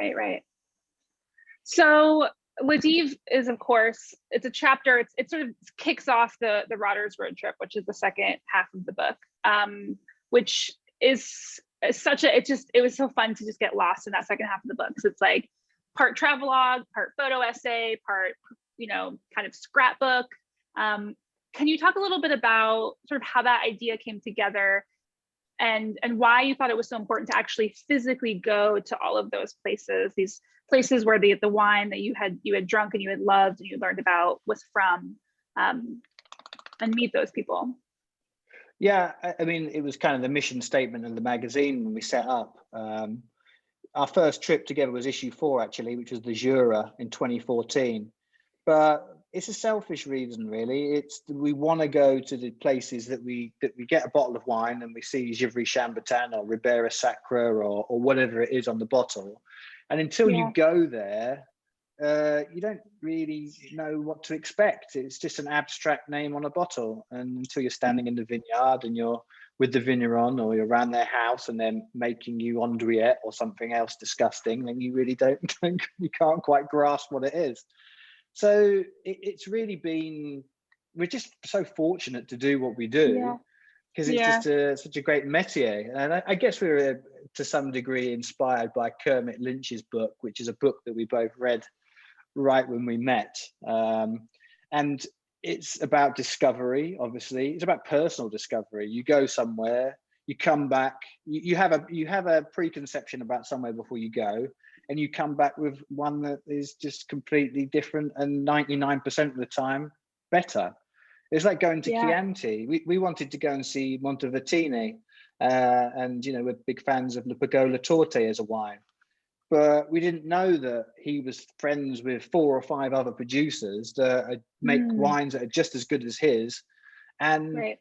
So Ladiv is, of course, it's a chapter. It sort of kicks off the Rotters road trip, which is the second half of the book, which is it was so fun to just get lost in that second half of the book. So it's like part travelogue, part photo essay, part, you know, kind of scrapbook. Can you talk a little bit about sort of how that idea came together, and why you thought it was so important to actually physically go to all of those places, these places where the wine that you had drunk and you had loved and you learned about was from, and meet those people? Yeah, I mean, it was kind of the mission statement of the magazine when we set up. Our first trip together was issue 4, actually, which was the Jura in 2014. But it's a selfish reason, really. We want to go to the places that we get a bottle of wine and we see Givry Chambertin or Ribera Sacra or whatever it is on the bottle. And until you go there, you don't really know what to expect. It's just an abstract name on a bottle. And until you're standing in the vineyard and you're with the vigneron, or you're around their house and they're making you andouillette or something else disgusting, then you really you can't quite grasp what it is. So it's really been, we're just so fortunate to do what we do, because it's just such a great métier. And I guess we were to some degree inspired by Kermit Lynch's book, which is a book that we both read right when we met. And it's about discovery, obviously. It's about personal discovery. You go somewhere, you come back, you have a preconception about somewhere before you go, and you come back with one that is just completely different and 99% of the time better. It's like going to Chianti. We wanted to go and see Montevertini, and we're big fans of La Pagola Torte as a wine. But we didn't know that he was friends with 4 or 5 other producers that make wines that are just as good as his. And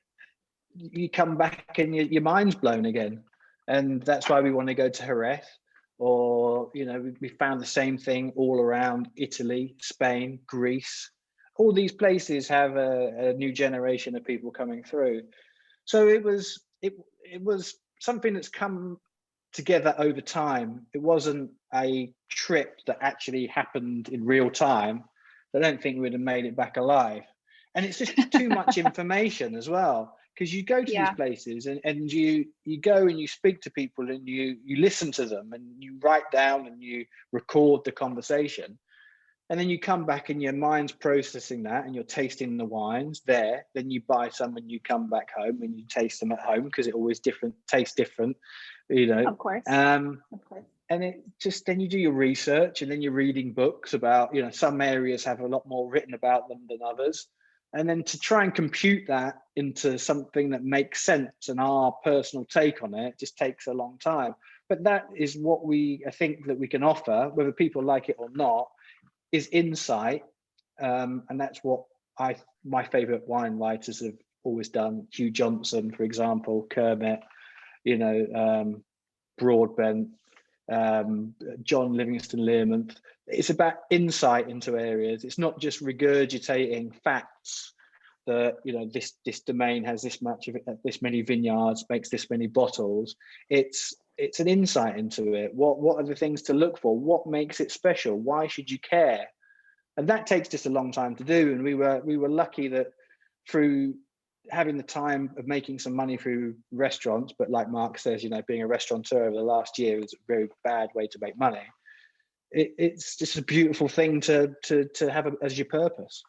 you come back and your mind's blown again. And that's why we want to go to Jerez. Or, we found the same thing all around Italy, Spain, Greece. All these places have a new generation of people coming through. So it was something that's come together over time. It wasn't a trip that actually happened in real time. I don't think we'd have made it back alive. And it's just too much information as well, because you go to these places and you go and you speak to people and you listen to them and you write down and you record the conversation. And then you come back and your mind's processing that and you're tasting the wines there. Then you buy some and you come back home and you taste them at home, because it always tastes different, Of course. Of course. And it just, then you do your research and then you're reading books about, some areas have a lot more written about them than others. And then to try and compute that into something that makes sense and our personal take on it just takes a long time. But that is what I think that we can offer, whether people like it or not, is insight, and that's what my favorite wine writers have always done. Hugh Johnson, for example, Kermit, Broadbent, John Livingston Learmonth. It's about insight into areas. It's not just regurgitating facts that this domain has this much of it, this many vineyards, makes this many bottles. It's an insight into it. What are the things to look for? What makes it special? Why should you care? And that takes just a long time to do. And we were lucky that through having the time of making some money through restaurants, but like Mark says, being a restaurateur over the last year is a very bad way to make money. It's just a beautiful thing to have as your purpose.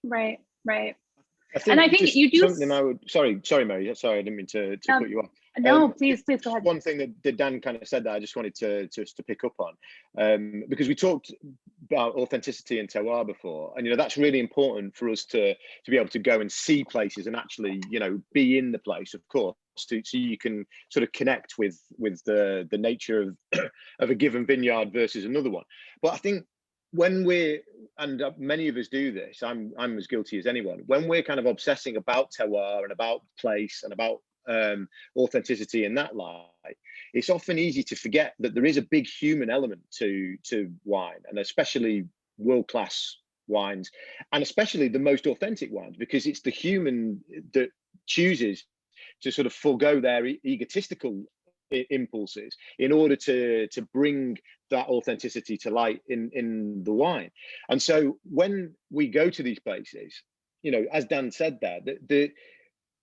Right. I think you do something. Sorry, Meri. Sorry, I didn't mean to cut you off. No, please go ahead. One thing that Dan kind of said that I just wanted to pick up on, because we talked about authenticity and terroir before, and that's really important for us to be able to go and see places and actually be in the place, of course, so you can sort of connect with the nature of a given vineyard versus another one. But I think when many of us do this, I'm as guilty as anyone, when we're kind of obsessing about terroir and about place and about authenticity in that light, it's often easy to forget that there is a big human element to wine, and especially world-class wines, and especially the most authentic wines, because it's the human that chooses to sort of forego their egotistical impulses in order to bring that authenticity to light in the wine. And so when we go to these places, as Dan said there, the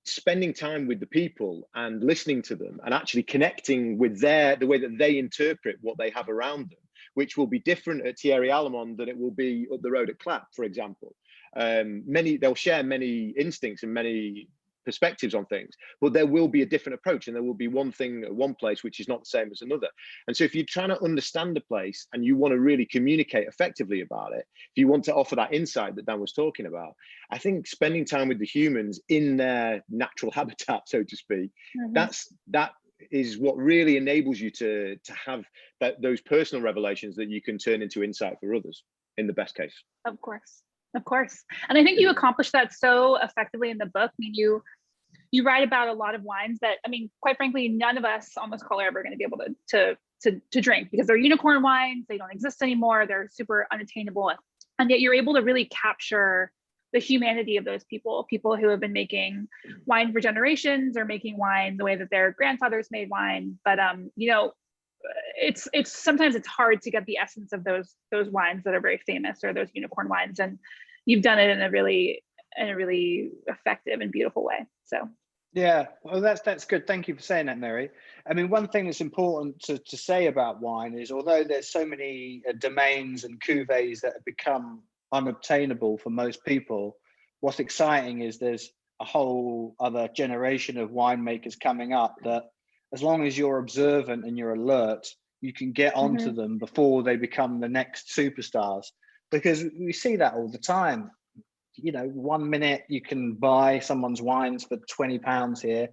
spending time with the people and listening to them and actually connecting with the way that they interpret what they have around them, which will be different at Thierry Alamond than it will be up the road at Clap, for example. They'll share many instincts and many perspectives on things, but there will be a different approach, and there will be one thing at one place which is not the same as another. And so if you're trying to understand a place and you want to really communicate effectively about it, if you want to offer that insight that Dan was talking about, I think spending time with the humans in their natural habitat, so to speak, that is what really enables you to have those personal revelations that you can turn into insight for others in the best case. Of course. And I think you accomplish that so effectively in the book. I mean, you write about a lot of wines that, quite frankly, none of us on this call are ever going to be able to drink, because they're unicorn wines. They don't exist anymore. They're super unattainable. And yet you're able to really capture the humanity of those people who have been making wine for generations, or making wine the way that their grandfathers made wine. But, it's sometimes it's hard to get the essence of those wines that are very famous, or those unicorn wines, and you've done it in a really effective and beautiful way. So yeah, well, that's good. Thank you for saying that, Meri. I mean, one thing that's important to say about wine is, although there's so many domains and cuvées that have become unobtainable for most people, what's exciting is there's a whole other generation of winemakers coming up that, as long as you're observant and you're alert, you can get onto them before they become the next superstars. Because we see that all the time. You know, 1 minute you can buy someone's wines for £20 here,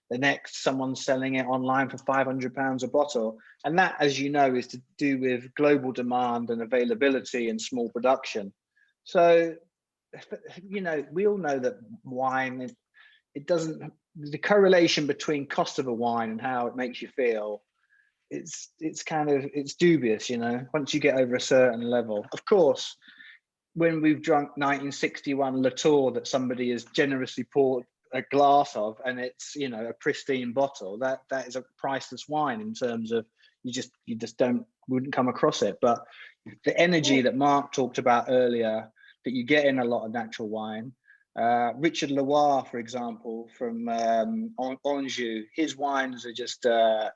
the next someone's selling it online for £500 a bottle. And that, as you know, is to do with global demand and availability and small production. So, you know, we all know that wine, it doesn't, the correlation between cost of a wine and how it makes you feel, it's dubious, you know, once you get over a certain level. Of course, when we've drunk 1961 Latour that somebody has generously poured a glass of, and it's, you know, a pristine bottle, that is a priceless wine in terms of you just wouldn't come across it. But the energy that Mark talked about earlier that you get in a lot of natural wine, Richard Noir, for example, from Anjou, his wines are just a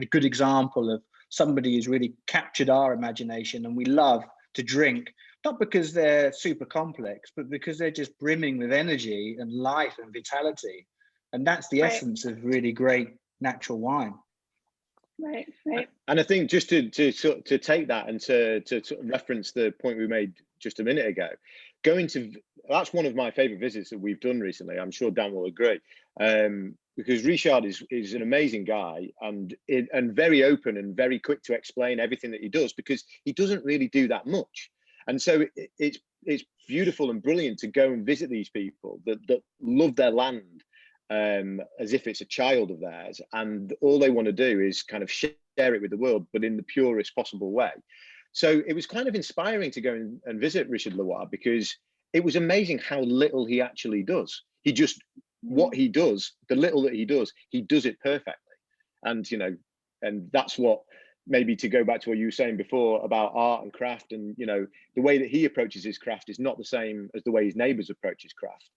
good example of somebody who's really captured our imagination, and we love to drink, not because they're super complex, but because they're just brimming with energy and life and vitality. And that's the essence of really great natural wine. Right. And I think just to take that and to reference the point we made just a minute ago, that's one of my favorite visits that we've done recently. I'm sure Dan will agree, because Richard is an amazing guy and very open and very quick to explain everything that he does, because he doesn't really do that much. And so it's beautiful and brilliant to go and visit these people that love their land as if it's a child of theirs, and all they want to do is kind of share it with the world, but in the purest possible way. So it was kind of inspiring to go and visit Richard Noir, because it was amazing how little he actually does. He just, what he does, the little that he does it perfectly. And, you know, and that's what, maybe to go back to what you were saying before about art and craft, and, you know, the way that he approaches his craft is not the same as the way his neighbors approach his craft,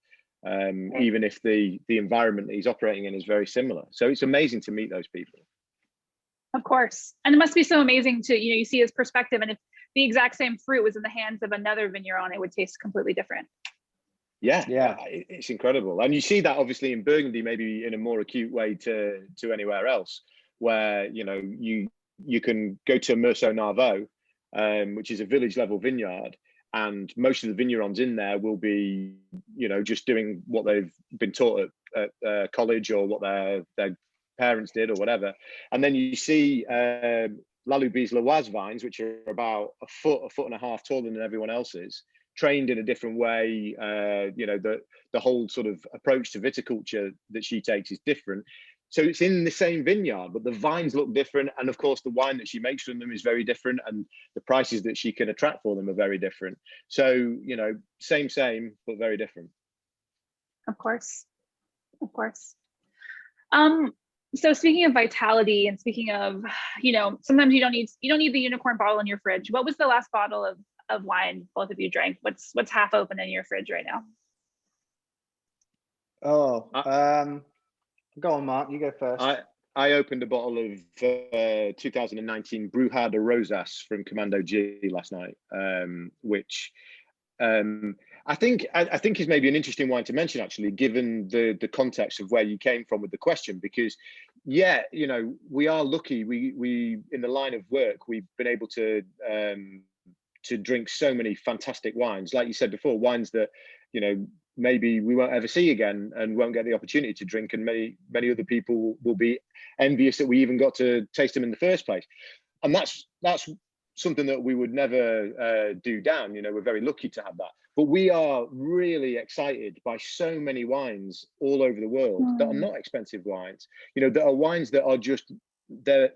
even if the environment that he's operating in is very similar. So it's amazing to meet those people. Of course. And it must be so amazing to, you know, you see his perspective, and if the exact same fruit was in the hands of another vigneron, it would taste completely different. Yeah, it's incredible. And you see that obviously in Burgundy, maybe in a more acute way to anywhere else, where, you know, you can go to Meursault-Narvaux, which is a village level vineyard, and most of the vignerons in there will be, you know, just doing what they've been taught at college, or what their parents did or whatever. And then you see Lalubis-Leroy's vines, which are about a foot and a half taller than everyone else's, trained in a different way. You know, the whole sort of approach to viticulture that she takes is different. So it's in the same vineyard, but the vines look different. And of course, the wine that she makes from them is very different, and the prices that she can attract for them are very different. So, you know, same, but very different. Of course. So speaking of vitality, and speaking of, you know, sometimes you don't need the unicorn bottle in your fridge. What was the last bottle of wine both of you drank? What's half open in your fridge right now? Go on, Mark, you go first. I opened a bottle of 2019 Bruja de Rosas from Commando G last night, which I think is maybe an interesting wine to mention, actually, given the context of where you came from with the question, because, yeah, you know, we are lucky. We in the line of work, we've been able to drink so many fantastic wines, like you said before, wines that, you know, maybe we won't ever see again and won't get the opportunity to drink, and many other people will be envious that we even got to taste them in the first place. And that's something that we would never do down. You know, we're very lucky to have that. But we are really excited by so many wines all over the world that are not expensive wines. You know, that are wines that are just, they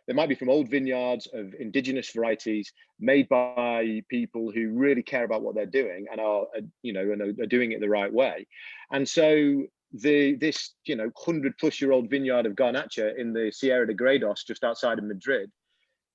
might be from old vineyards of indigenous varieties made by people who really care about what they're doing and are, you know, and are doing it the right way. And so this 100+ year old vineyard of Garnacha in the Sierra de Gredos, just outside of Madrid,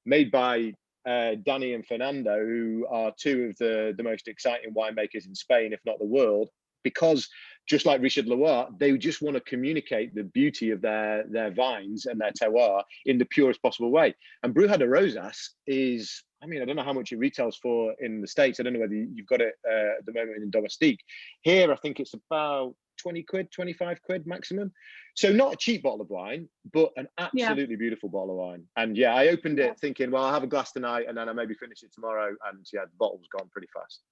made by Danny and Fernando, who are two of the most exciting winemakers in Spain, if not the world, because just like Richard Loire, they just want to communicate the beauty of their vines and their terroir in the purest possible way. And Bruja de Rosas is, I mean, I don't know how much it retails for in the States. I don't know whether you've got it at the moment in Domestique. Here, I think it's about 20 quid, 25 quid maximum. So not a cheap bottle of wine, but an absolutely beautiful bottle of wine. And yeah, I opened it thinking, well, I'll have a glass tonight and then I'll maybe finish it tomorrow. And yeah, the bottle was gone pretty fast.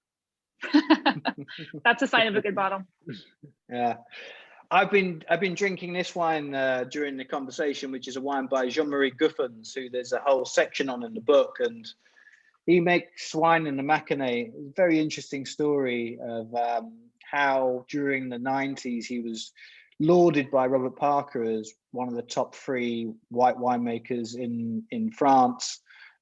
That's a sign of a good bottle. Yeah, I've been drinking this wine during the conversation, which is a wine by Jean-Marie Guffins, who there's a whole section on in the book, and he makes wine in the Macanais. Very interesting story of how during the 90s he was lauded by Robert Parker as one of the top 3 white winemakers in France.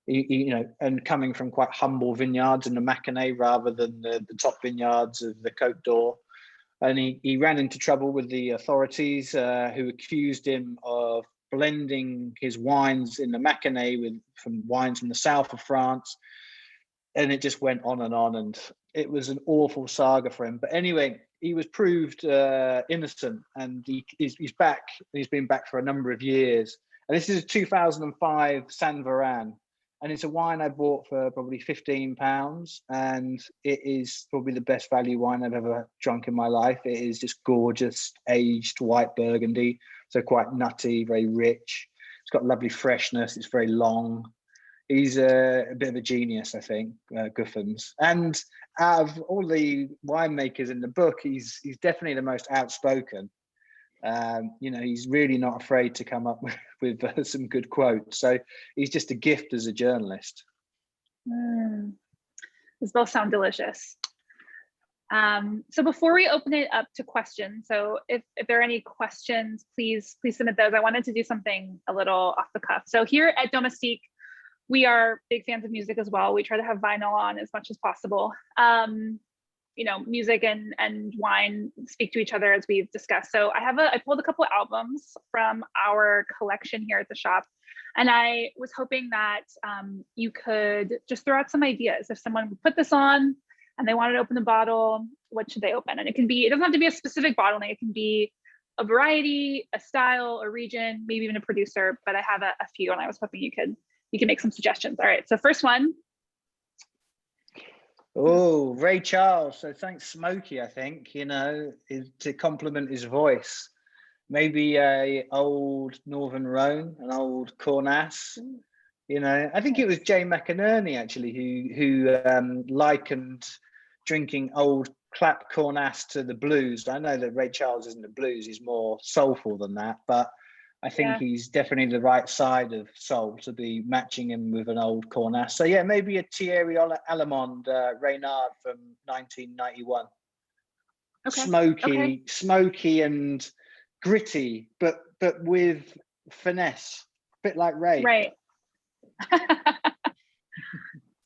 And coming from quite humble vineyards in the Macanais rather than the top vineyards of the Côte d'Or. And he ran into trouble with the authorities who accused him of blending his wines in the Macanais from wines from the south of France. And it just went on, and it was an awful saga for him. But anyway, he was proved innocent, and he's back. He's been back for a number of years. And this is a 2005 San Varan. And it's a wine I bought for probably £15, and it is probably the best value wine I've ever drunk in my life. It is just gorgeous, aged white Burgundy, so quite nutty, very rich. It's got lovely freshness. It's very long. He's a bit of a genius, I think, Guffins. And out of all the winemakers in the book, he's definitely the most outspoken. He's really not afraid to come up with some good quotes. So he's just a gift as a journalist. These both sound delicious. So before we open it up to questions, so if there are any questions, please submit those. I wanted to do something a little off the cuff. So here at Domestique, we are big fans of music as well. We try to have vinyl on as much as possible. Music and wine speak to each other, as we've discussed. So I pulled a couple of albums from our collection here at the shop, and I was hoping that you could just throw out some ideas. If someone would put this on and they wanted to open the bottle, what should they open? And it doesn't have to be a specific bottleneck. It can be a variety, a style, a region, maybe even a producer. But I have a few, and I was hoping you could make some suggestions. All right. So first one. Oh, Ray Charles. So thanks, Smokey, I think, to compliment his voice. Maybe a old Northern Rhone, an old Cornas. I think it was Jay McInerney, actually, who likened drinking old clap Cornas to the blues. I know that Ray Charles isn't the blues. He's more soulful than that. But I think he's definitely the right side of soul to be matching him with an old Cornas. So yeah, maybe a Thierry Allemande Reynard from 1991. Okay. Smoky and gritty, but with finesse, a bit like Ray. Right.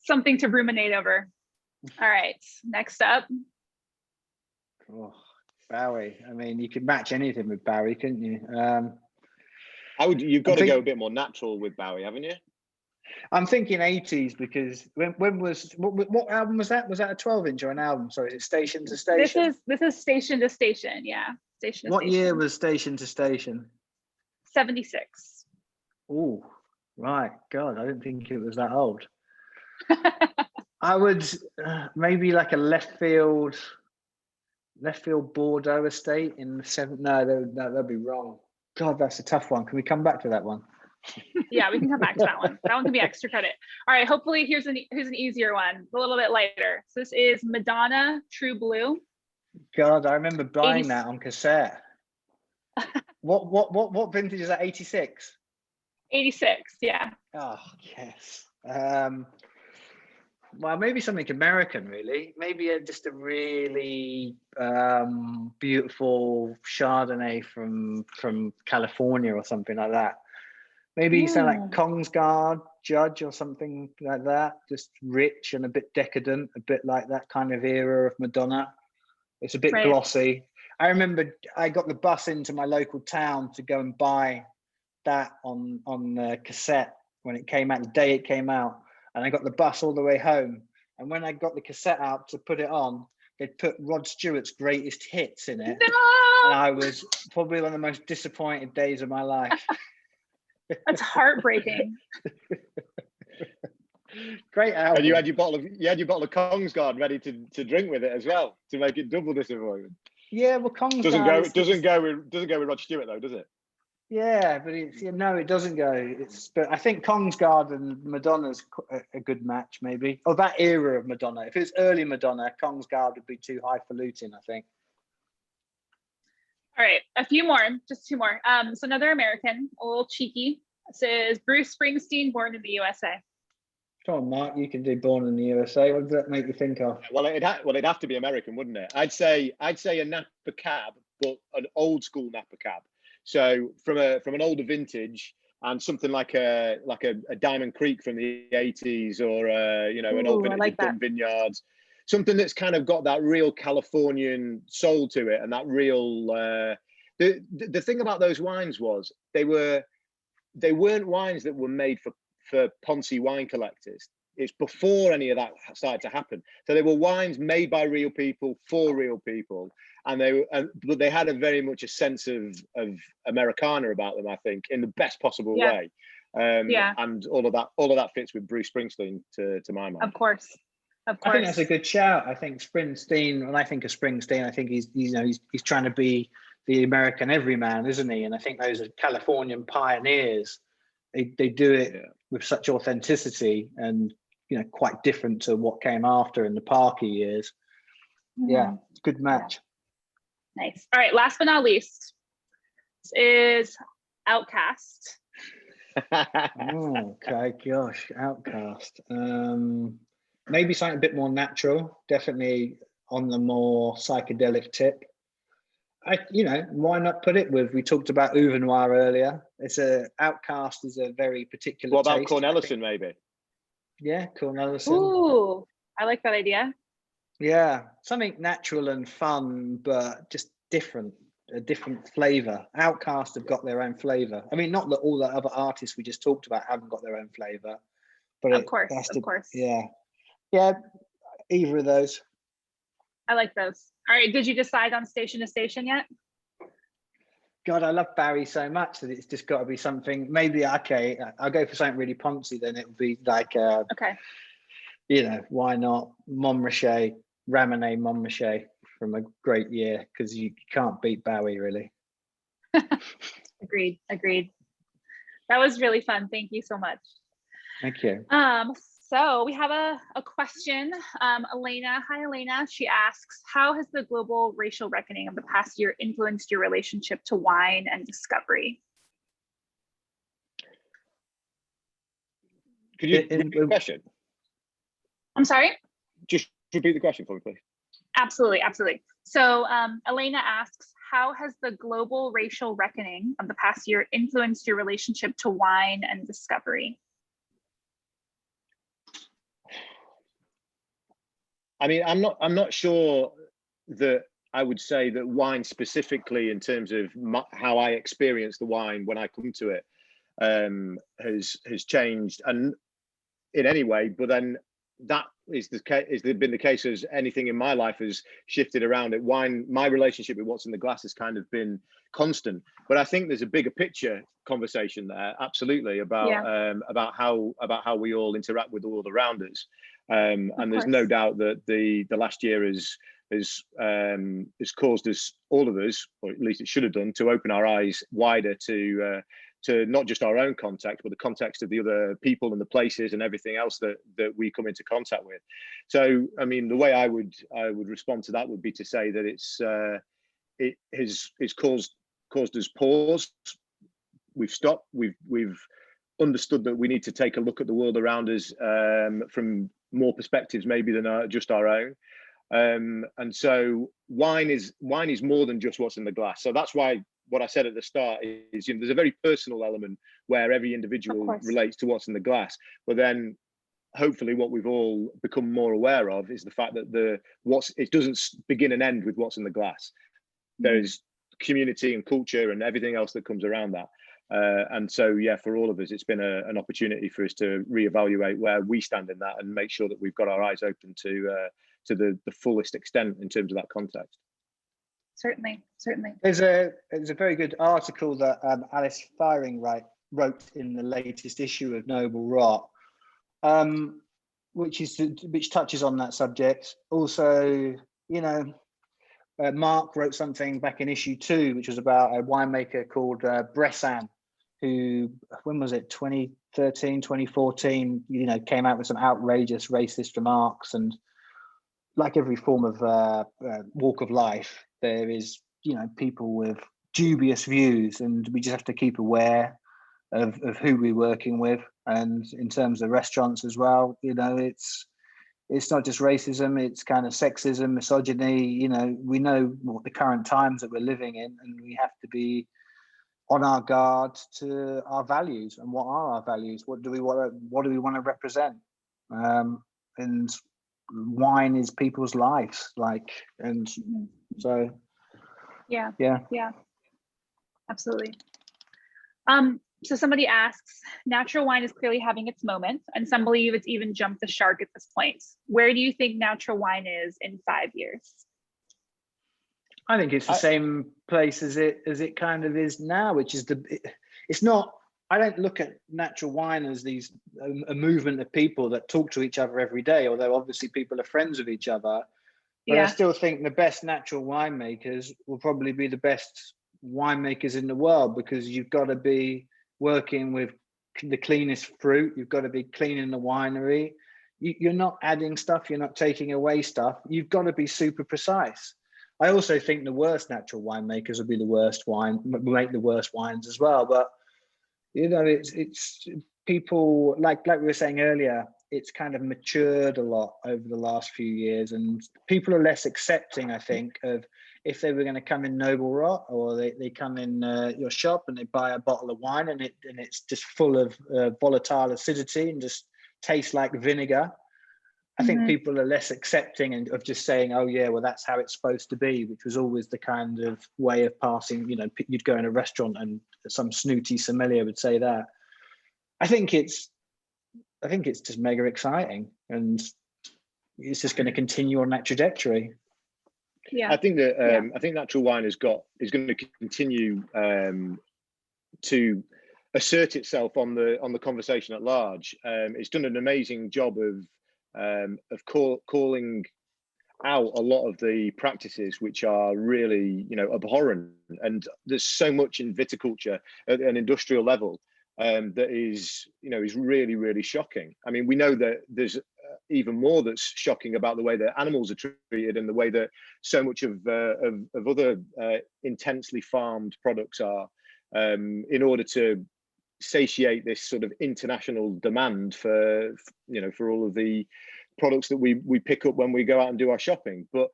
Something to ruminate over. All right, next up. Oh, Bowie. I mean, you could match anything with Bowie, couldn't you? You've got to go a bit more natural with Bowie, haven't you? I'm thinking 80s, because what album was that? Was that a 12-inch or an album? Sorry, is it Station to Station? This is Station to Station, yeah. Station to What Station. year was Station to Station? 76. Oh, right. God, I didn't think it was that old. I would maybe like a left field Bordeaux estate in the 7th. No, that'd be wrong. God, that's a tough one. Can we come back to that one? Yeah, we can come back to that one. That one can be extra credit. All right, hopefully here's an easier one, a little bit lighter. So this is Madonna True Blue. God, I remember buying that on cassette. What vintage is that? 86? 86, yeah. Oh, yes. Well, maybe something American, really. Maybe just a really beautiful Chardonnay from California or something like that. Maybe something like Kongsgaard Judge or something like that. Just rich and a bit decadent, a bit like that kind of era of Madonna. It's a bit glossy. I remember I got the bus into my local town to go and buy that on cassette when it came out, the day it came out, and I got the bus all the way home. And when I got the cassette out to put it on, they'd put Rod Stewart's greatest hits in it. No! And I was probably one of the most disappointed days of my life. That's heartbreaking. Great album. And you had your bottle of Kongsgaard ready to drink with it as well, to make it double disappointment. Yeah, well, Kongsgaard doesn't go with Rod Stewart though, does it? Yeah, but no, it doesn't go. But I think Kongsgaard and Madonna's a good match, maybe. Or that era of Madonna. If it's early Madonna, Kongsgaard would be too highfalutin, I think. All right, a few more, just two more. So another American, a little cheeky. This is Bruce Springsteen, born in the USA. Come on, Mark, you can do Born in the USA. What does that make you think of? Well, it'd have to be American, wouldn't it? I'd say a Napa cab, but an old school Napa cab. So from an older vintage, and something like a Diamond Creek from the 80s, or an old vintage like Dunn Vineyards, something that's kind of got that real Californian soul to it, and that real. The thing about those wines was they weren't wines that were made for Ponzi wine collectors. It's before any of that started to happen. So they were wines made by real people for real people, but they had a very much a sense of Americana about them, I think, in the best possible way. And all of that fits with Bruce Springsteen to my mind. Of course. I think that's a good shout. I think Springsteen, when I think of Springsteen, I think he's trying to be the American everyman, isn't he? And I think those are Californian pioneers. They do it with such authenticity, and quite different to what came after in the Parker years. Yeah, good match. Nice. All right, last but not least, this is Outcast. Oh, okay, gosh, Outcast. Maybe something a bit more natural, definitely on the more psychedelic tip. Why not put it with, we talked about Uwe Noir earlier. Outcast is a very particular What about taste, Cornelison, maybe? Yeah, Cornelison. Ooh, I like that idea. Yeah, something natural and fun, but just different, a different flavor. Outcast have got their own flavor. I mean, not that all the other artists we just talked about haven't got their own flavor, but of course. Yeah, either of those. I like those. All right, did you decide on Station to Station yet? God, I love Barry so much that it's just got to be something. Maybe I'll go for something really poncy. Then it would be like why not Montrachet, Ramonet Montrachet from a great year, because you can't beat Bowie really. Agreed. That was really fun. Thank you so much. Thank you. So we have a question. Elena, hi Elena. She asks, how has the global racial reckoning of the past year influenced your relationship to wine and discovery? Could you repeat the question? I'm sorry? Just repeat the question for me, please. Absolutely. So Elena asks, how has the global racial reckoning of the past year influenced your relationship to wine and discovery? I mean, I'm not sure that I would say that wine specifically, in terms of how I experience the wine when I come to it, has changed and in any way. But then that is been the case as anything in my life has shifted around it. Wine, my relationship with what's in the glass has kind of been constant. But I think there's a bigger picture conversation there, absolutely, about how we all interact with the world around us. And there's no doubt that the last year has caused us, all of us, or at least it should have done, to open our eyes wider to not just our own context, but the context of the other people and the places and everything else that we come into contact with. So, I mean, the way I would respond to that would be to say that it's caused us pause. We've stopped. We've understood that we need to take a look at the world around us from more perspectives maybe than just our own. And so wine is more than just what's in the glass. So that's why what I said at the start is, there's a very personal element where every individual relates to what's in the glass. But then hopefully what we've all become more aware of is the fact that it doesn't begin and end with what's in the glass. there's community and culture and everything else that comes around that. And so, yeah, for all of us, it's been an opportunity for us to reevaluate where we stand in that and make sure that we've got our eyes open to the fullest extent in terms of that context. Certainly. There's a very good article that Alice Firing wrote in the latest issue of Noble Rot, which touches on that subject. Also, Mark wrote something back in issue 2, which was about a winemaker called Bressan, who, when was it, 2013, 2014, came out with some outrageous racist remarks. And like every form of walk of life, there is, people with dubious views, and we just have to keep aware of who we're working with. And in terms of restaurants as well, it's not just racism, it's kind of sexism, misogyny. We know what the current times that we're living in, and we have to be on our guard to our values. And what are our values? What do we want to represent? And wine is people's lives, yeah, absolutely. So somebody asks, natural wine is clearly having its moment, and some believe it's even jumped the shark at this point. Where do you think natural wine is in 5 years? I think it's the same place as it kind of is now, which is it's not. I don't look at natural wine as a movement of people that talk to each other every day, although obviously people are friends with each other. But I still think the best natural winemakers will probably be the best winemakers in the world, because you've got to be working with the cleanest fruit. You've got to be cleaning the winery. You're not adding stuff. You're not taking away stuff. You've got to be super precise. I also think the worst natural winemakers will be make the worst wines as well. But it's people like we were saying earlier. It's kind of matured a lot over the last few years, and people are less accepting, I think, of if they were going to come in Noble Rot, or they come in your shop and they buy a bottle of wine and it's just full of volatile acidity and just tastes like vinegar. I think people are less accepting of just saying, oh yeah, well, that's how it's supposed to be, which was always the kind of way of passing. You'd go in a restaurant and some snooty sommelier would say that. I think it's just mega exciting, and it's just going to continue on that trajectory. Yeah, I think that I think natural wine is going to continue to assert itself on the conversation at large. It's done an amazing job of calling out a lot of the practices which are really abhorrent, and there's so much in viticulture at an industrial level that is really, really shocking. I mean, we know that there's even more that's shocking about the way that animals are treated and the way that so much of other intensely farmed products are, in order to satiate this sort of international demand for all of the products that we pick up when we go out and do our shopping. But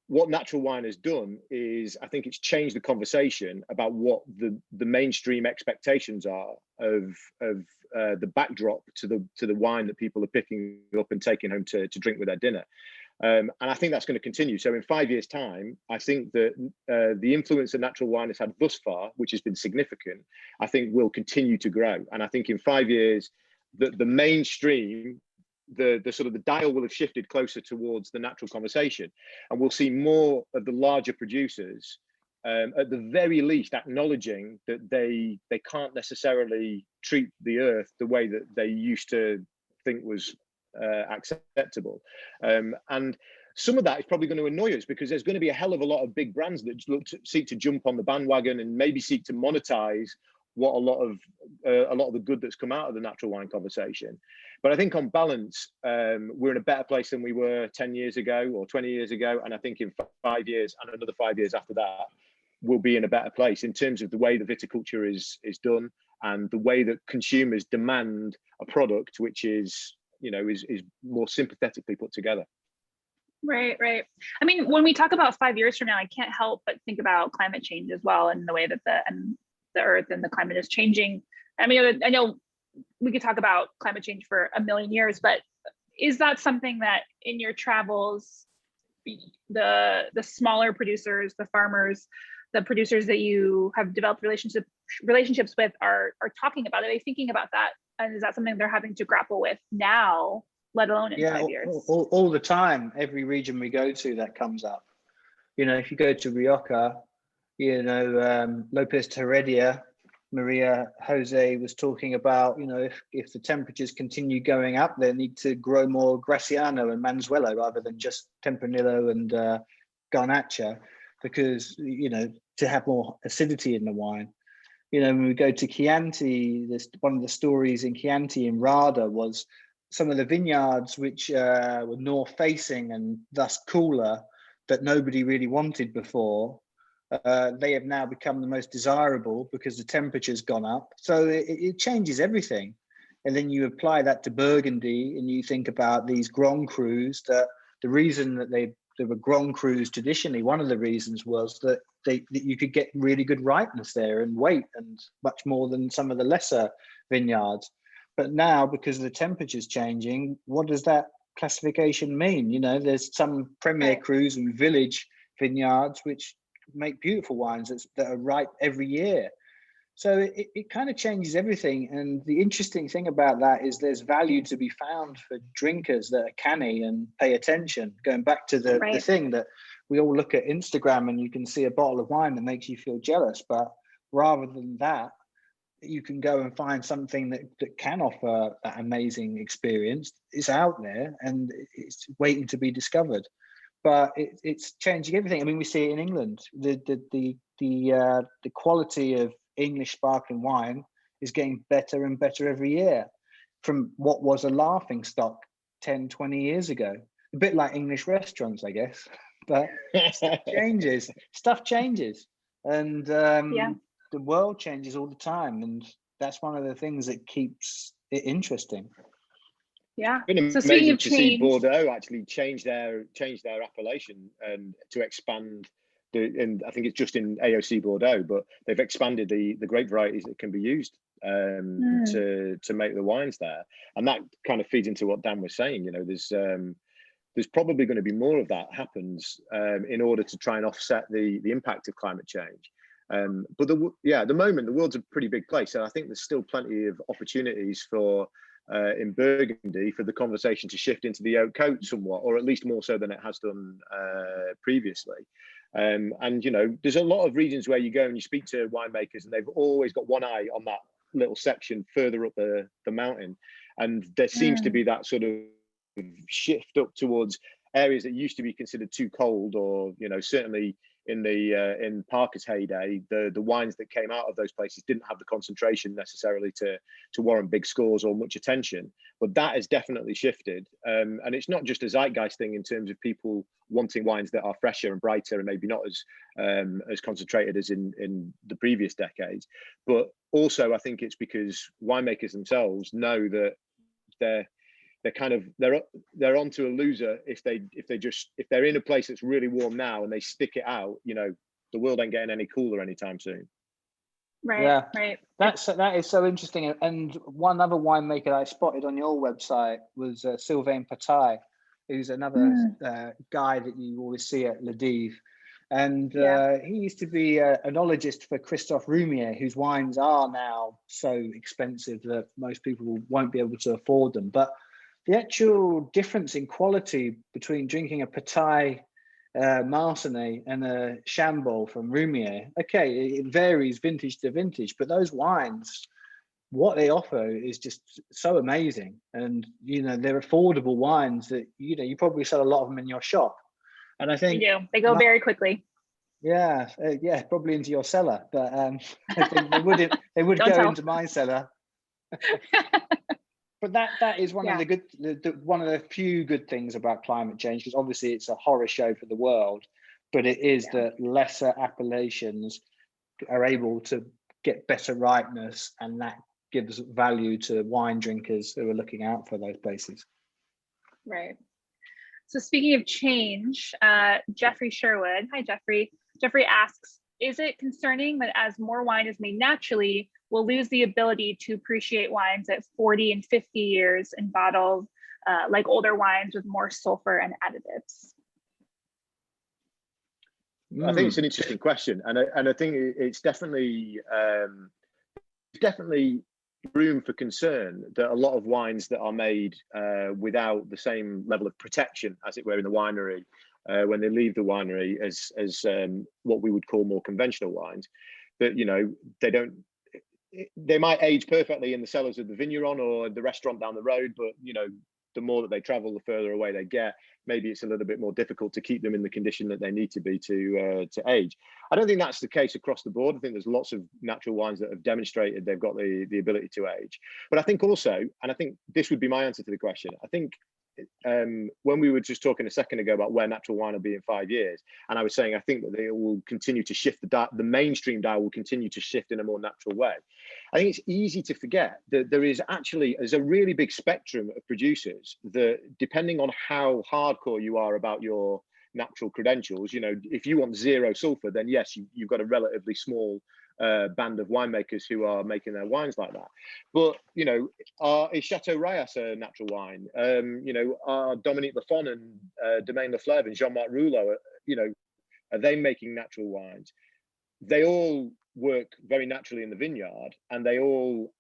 what natural wine has done is, I think it's changed the conversation about what the mainstream expectations are of the backdrop to the wine that people are picking up and taking home to drink with their dinner. And I think that's going to continue. So in 5 years' time, I think that the influence that natural wine has had thus far, which has been significant, I think will continue to grow. And I think in 5 years, the mainstream, the sort of the dial will have shifted closer towards the natural conversation, and we'll see more of the larger producers at the very least acknowledging that they can't necessarily treat the earth the way that they used to think was acceptable. And some of that is probably going to annoy us, because there's going to be a hell of a lot of big brands that seek to jump on the bandwagon and maybe seek to monetize what a lot of the good that's come out of the natural wine conversation. But I think on balance, we're in a better place than we were 10 years ago or 20 years ago. And I think in 5 years and another 5 years after that, we'll be in a better place in terms of the way the viticulture is done and the way that consumers demand a product which is more sympathetically put together. Right. I mean, when we talk about 5 years from now, I can't help but think about climate change as well, and the way that the earth and the climate is changing. I mean, I know we could talk about climate change for a million years, but is that something that in your travels the smaller producers, the farmers, the producers that you have developed relationships with are talking about? Are they thinking about that? And is that something they're having to grapple with now, let alone in 5 years? All the time. Every region we go to, that comes up. If you go to Rioja, Lopez Heredia, Maria Jose was talking about, if the temperatures continue going up, they need to grow more Graciano and Manzuelo rather than just Tempranillo and Garnacha, because, to have more acidity in the wine. When we go to Chianti, one of the stories in Chianti in Rada was some of the vineyards which were north facing and thus cooler, that nobody really wanted before. They have now become the most desirable because the temperature's gone up. So it changes everything. And then you apply that to Burgundy and you think about these Grand Crus, that the reason that they were Grand Crus traditionally, one of the reasons was that you could get really good ripeness there and weight, and much more than some of the lesser vineyards. But now, because the temperature's changing, what does that classification mean? There's some Premier Crus and village vineyards which make beautiful wines that are ripe every year. So it kind of changes everything. And the interesting thing about that is there's value to be found for drinkers that are canny and pay attention. Going back to the thing that we all look at Instagram and you can see a bottle of wine that makes you feel jealous, but rather than that, you can go and find something that can offer that amazing experience. It's out there and it's waiting to be discovered. But it's changing everything. I mean, we see it in England. The quality of English sparkling wine is getting better and better every year, from what was a laughing stock 10, 20 years ago. A bit like English restaurants, I guess. But stuff changes. And the world changes all the time. And that's one of the things that keeps it interesting. Yeah. It's been amazing to see Bordeaux actually change their appellation and to expand and I think it's just in AOC Bordeaux, but they've expanded the grape varieties that can be used to make the wines there. And that kind of feeds into what Dan was saying. There's probably going to be more of that happens in order to try and offset the impact of climate change. But at the moment, the world's a pretty big place. So I think there's still plenty of opportunities for in Burgundy for the conversation to shift into the oak coat somewhat, or at least more so than it has done previously. And there's a lot of regions where you go and you speak to winemakers and they've always got one eye on that little section further up the mountain. And there seems to be that sort of shift up towards areas that used to be considered too cold, or certainly in Parker's heyday, the wines that came out of those places didn't have the concentration necessarily to warrant big scores or much attention. But that has definitely shifted, and it's not just a zeitgeist thing in terms of people wanting wines that are fresher and brighter and maybe not as concentrated as in the previous decades, but also I think it's because winemakers themselves know that they're onto a loser if they're in a place that's really warm now and they stick it out. The world ain't getting any cooler anytime soon. Right. Yeah, right. That is so interesting. And one other winemaker I spotted on your website was Sylvain Patai, who's another guy that you always see at Ladive. And he used to be a enologist for Christophe Roumier, whose wines are now so expensive that most people won't be able to afford them. But the actual difference in quality between drinking a Patai Marsanne and a Chambol from Roumier, okay, it varies vintage to vintage, but those wines, what they offer is just so amazing. And they're affordable wines that you probably sell a lot of them in your shop. And I think they go very quickly. Yeah, probably into your cellar, but I think they would go into my cellar. But that is one of one of the few good things about climate change, because obviously it's a horror show for the world, but it is that lesser appellations are able to get better ripeness, and that gives value to wine drinkers who are looking out for those places. Right. So speaking of change, Jeffrey Sherwood, hi Jeffrey. Jeffrey asks, is it concerning that as more wine is made naturally, we'll lose the ability to appreciate wines at 40 and 50 years in bottles, like older wines with more sulfur and additives? I think it's an interesting question, and I think it's definitely room for concern that a lot of wines that are made without the same level of protection, as it were, in the winery when they leave the winery as what we would call more conventional wines, that they might age perfectly in the cellars of the vigneron or the restaurant down the road, but the more that they travel, the further away they get. Maybe it's a little bit more difficult to keep them in the condition that they need to be to age. I don't think that's the case across the board. I think there's lots of natural wines that have demonstrated they've got the ability to age. But I think also, and I think this would be my answer to the question, I think when we were just talking a second ago about where natural wine will be in 5 years, and I was saying I think that they will continue to shift, the mainstream dial will continue to shift in a more natural way. I think it's easy to forget that there's a really big spectrum of producers that, depending on how hardcore you are about your natural credentials, if you want 0 sulfur, then yes, you've got a relatively small band of winemakers who are making their wines like that. But is Chateau Rayas a natural wine? Are Dominique Lafon and Domaine Leflèvre and Jean-Marc Rouleau, are they making natural wines? They all work very naturally in the vineyard, and they all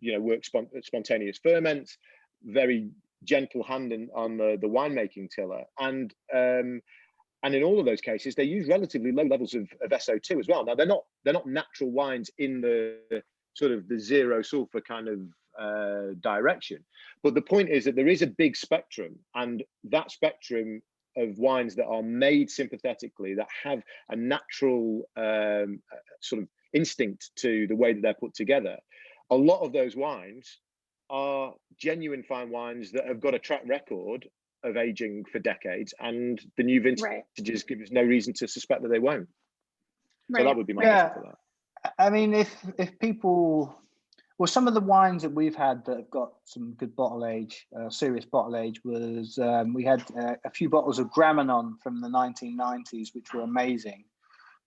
work spontaneous ferments, very gentle hand on the winemaking tiller, and in all of those cases, they use relatively low levels of SO2 as well. Now, they're not natural wines in the sort of the 0 sulfur kind of direction. But the point is that there is a big spectrum, and that spectrum of wines that are made sympathetically, that have a natural sort of instinct to the way that they're put together, a lot of those wines are genuine fine wines that have got a track record of aging for decades, and the new vintages give us no reason to suspect that they won't. So that would be my answer to that. I mean, if people, well, some of the wines that we've had that have got some good bottle age, serious bottle age, was we had a few bottles of Gramenon from the 1990s, which were amazing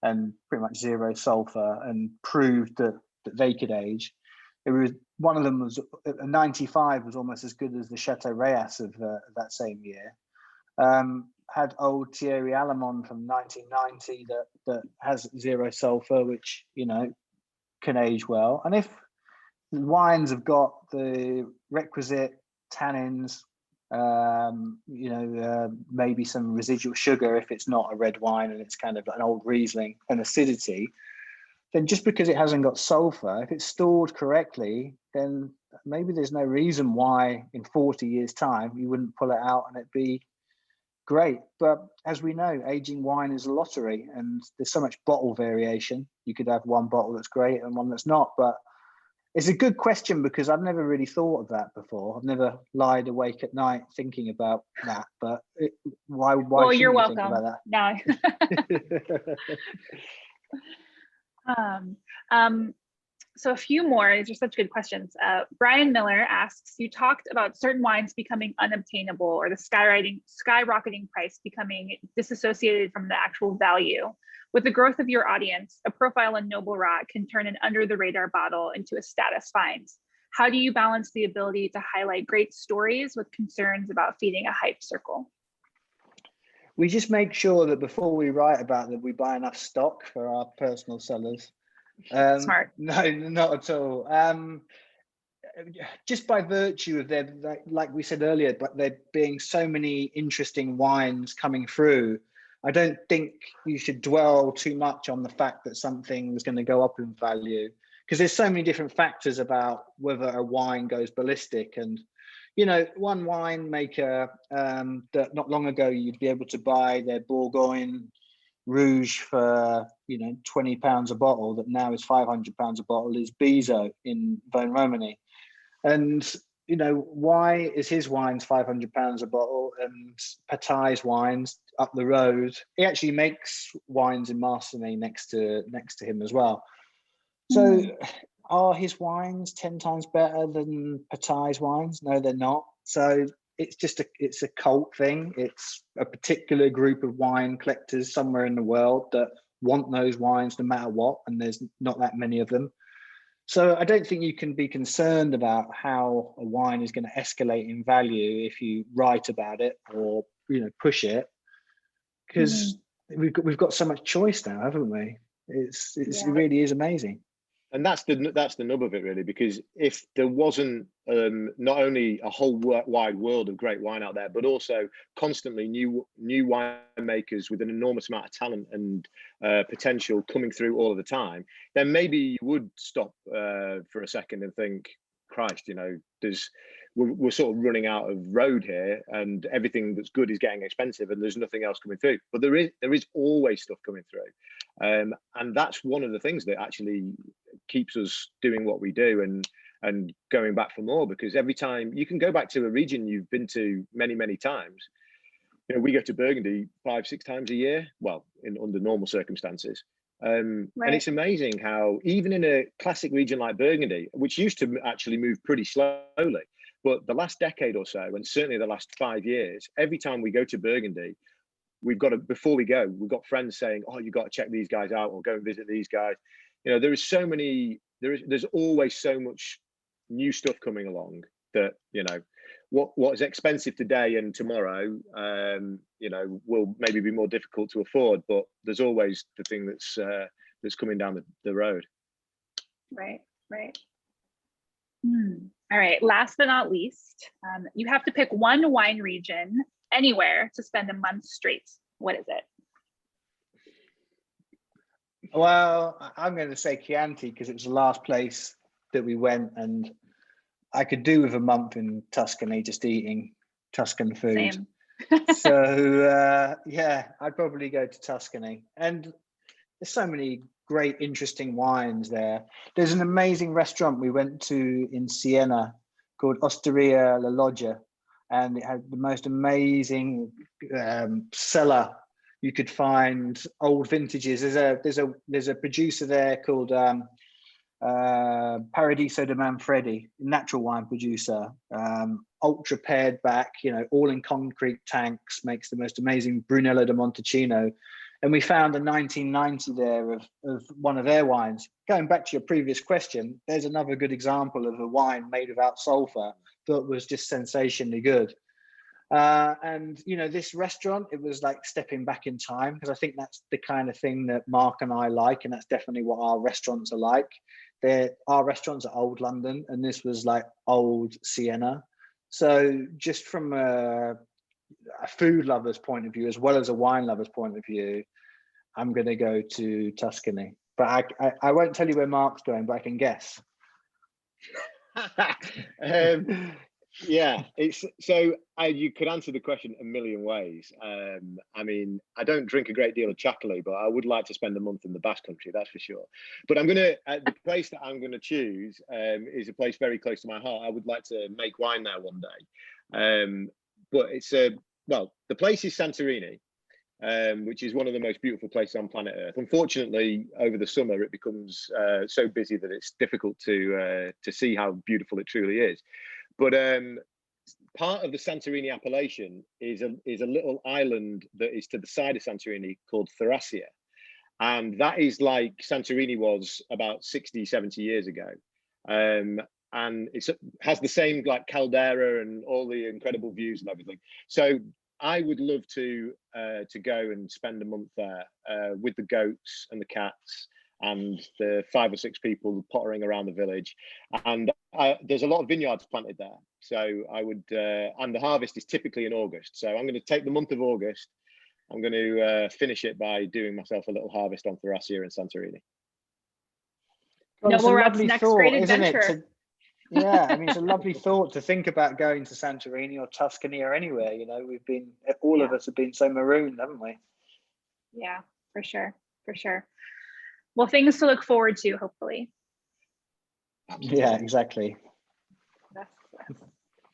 and pretty much 0 sulfur, and proved that they could age. It was, one of them was a 95, was almost as good as the Chateau Rayas of that same year. Had old Thierry Alamon from 1990 that has 0 sulfur, which can age well. And if wines have got the requisite tannins, maybe some residual sugar if it's not a red wine and it's kind of an old Riesling, and acidity, then just because it hasn't got sulfur, if it's stored correctly, then maybe there's no reason why in 40 years' time you wouldn't pull it out and it'd be great. But as we know, aging wine is a lottery, and there's so much bottle variation. You could have one bottle that's great and one that's not. But it's a good question, because I've never really thought of that before. I've never lied awake at night thinking about that. But why well, you're welcome. Think about that? No. So a few more. These are such good questions. Brian Miller asks, you talked about certain wines becoming unobtainable, or the skyrocketing price becoming disassociated from the actual value. With the growth of your audience, a profile in Noble Rot can turn an under-the-radar bottle into a status find. How do you balance the ability to highlight great stories with concerns about feeding a hype circle? We just make sure that before we write about them, we buy enough stock for our personal sellers. Smart. No, not at all. Just by virtue of there, like we said earlier, but there being so many interesting wines coming through, I don't think you should dwell too much on the fact that something is going to go up in value, because there's so many different factors about whether a wine goes ballistic. And one winemaker that not long ago you'd be able to buy their Bourgogne Rouge for £20 a bottle, that now is £500 a bottle, is Bizot in Vosne Romani. And why is his wines £500 a bottle, and Patai's wines up the road, he actually makes wines in Marseille next to him as well. So are his wines 10 times better than Patai's wines? No, they're not. So it's a cult thing. It's a particular group of wine collectors somewhere in the world that want those wines no matter what, and there's not that many of them. So I don't think you can be concerned about how a wine is going to escalate in value if you write about it or push it, because we've got so much choice now, haven't we? It really is amazing. And that's the nub of it, really, because if there wasn't not only a whole wide world of great wine out there, but also constantly new winemakers with an enormous amount of talent and potential coming through all of the time, then maybe you would stop for a second and think, Christ, you know, we're sort of running out of road here, and everything that's good is getting expensive, and there's nothing else coming through. But there is always stuff coming through, and that's one of the things that actually keeps us doing what we do and going back for more. Because every time you can go back to a region you've been to many times, you know, we go to Burgundy 5-6 times a year, well, under normal circumstances. And it's amazing how even in a classic region like Burgundy, which used to actually move pretty slowly, but the last decade or so, and certainly the last 5 years, every time we go to Burgundy, before we go, we've got friends saying, oh, you've got to check these guys out or go and visit these guys. You know, there's always so much new stuff coming along that, you know, what is expensive today and tomorrow, you know, will maybe be more difficult to afford, but there's always the thing that's coming down the road. Right. All right, last but not least, you have to pick one wine region anywhere to spend a month straight. What is it? Well, I'm going to say Chianti because it was the last place that we went, and I could do with a month in Tuscany just eating Tuscan food. Same. So yeah, I'd probably go to Tuscany. And there's so many great, interesting wines there. There's an amazing restaurant we went to in Siena called Osteria La Loggia, and it had the most amazing cellar. You could find old vintages. There's a producer there called Paradiso de Manfredi, natural wine producer, ultra pared back, you know, all in concrete tanks, makes the most amazing Brunello de Montalcino. And we found a 1990 there of one of their wines. Going back to your previous question, there's another good example of a wine made without sulfur that was just sensationally good. And, you know, this restaurant, it was like stepping back in time, because I think that's the kind of thing that Mark and I like. And that's definitely what our restaurants are like. Our restaurants are old London, and this was like old Siena. So just from a food lover's point of view, as well as a wine lover's point of view, I'm going to go to Tuscany. But I won't tell you where Mark's going, but I can guess. Yeah, it's so you could answer the question a million ways. I mean, I don't drink a great deal of chocolate, but I would like to spend a month in the Basque Country, that's for sure. But the place that I'm gonna choose is a place very close to my heart. I would like to make wine there one day. But the place is Santorini, which is one of the most beautiful places on planet Earth. Unfortunately, over the summer, it becomes so busy that it's difficult to see how beautiful it truly is. But part of the Santorini appellation is a little island that is to the side of Santorini called Thracia. And that is like Santorini was about 60, 70 years ago. And it has the same like caldera and all the incredible views and everything. So I would love to go and spend a month there with the goats and the cats and the 5 or 6 people pottering around the village. And there's a lot of vineyards planted there. So I would, and the harvest is typically in August. So I'm going to take the month of August. I'm going to finish it by doing myself a little harvest on Thracia and Santorini. Well, Noble Rob's next great adventure. Yeah, I mean, it's a lovely thought to think about going to Santorini or Tuscany or anywhere. You know, all of us have been so marooned, haven't we? Yeah, for sure. Well, things to look forward to, hopefully. Yeah, exactly.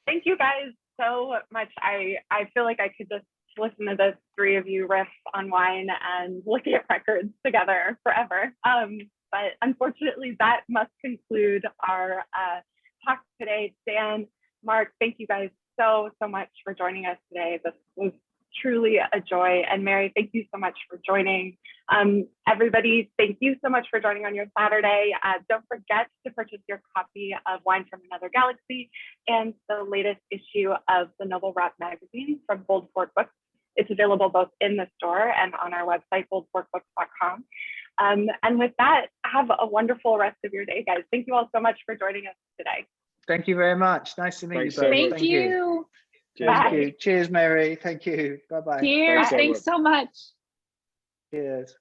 Thank you guys so much. I feel like I could just listen to the 3 of you riff on wine and look at records together forever. But unfortunately, that must conclude our talk today. Dan, Mark, thank you guys so much for joining us today. This was truly a joy. And Meri, thank you so much for joining. Everybody, thank you so much for joining on your Saturday. Don't forget to purchase your copy of Wine from Another Galaxy and the latest issue of the Noble Rot magazine from Bold Fort Books. It's available both in the store and on our website, boldworkbooks.com. And with that, have a wonderful rest of your day, guys. Thank you all so much for joining us today. Thank you very much. Nice to meet Thanks you both. so much. Thank you. Thank you. Cheers, Mary. Thank you. Bye-bye. Cheers. Thanks so much. Cheers.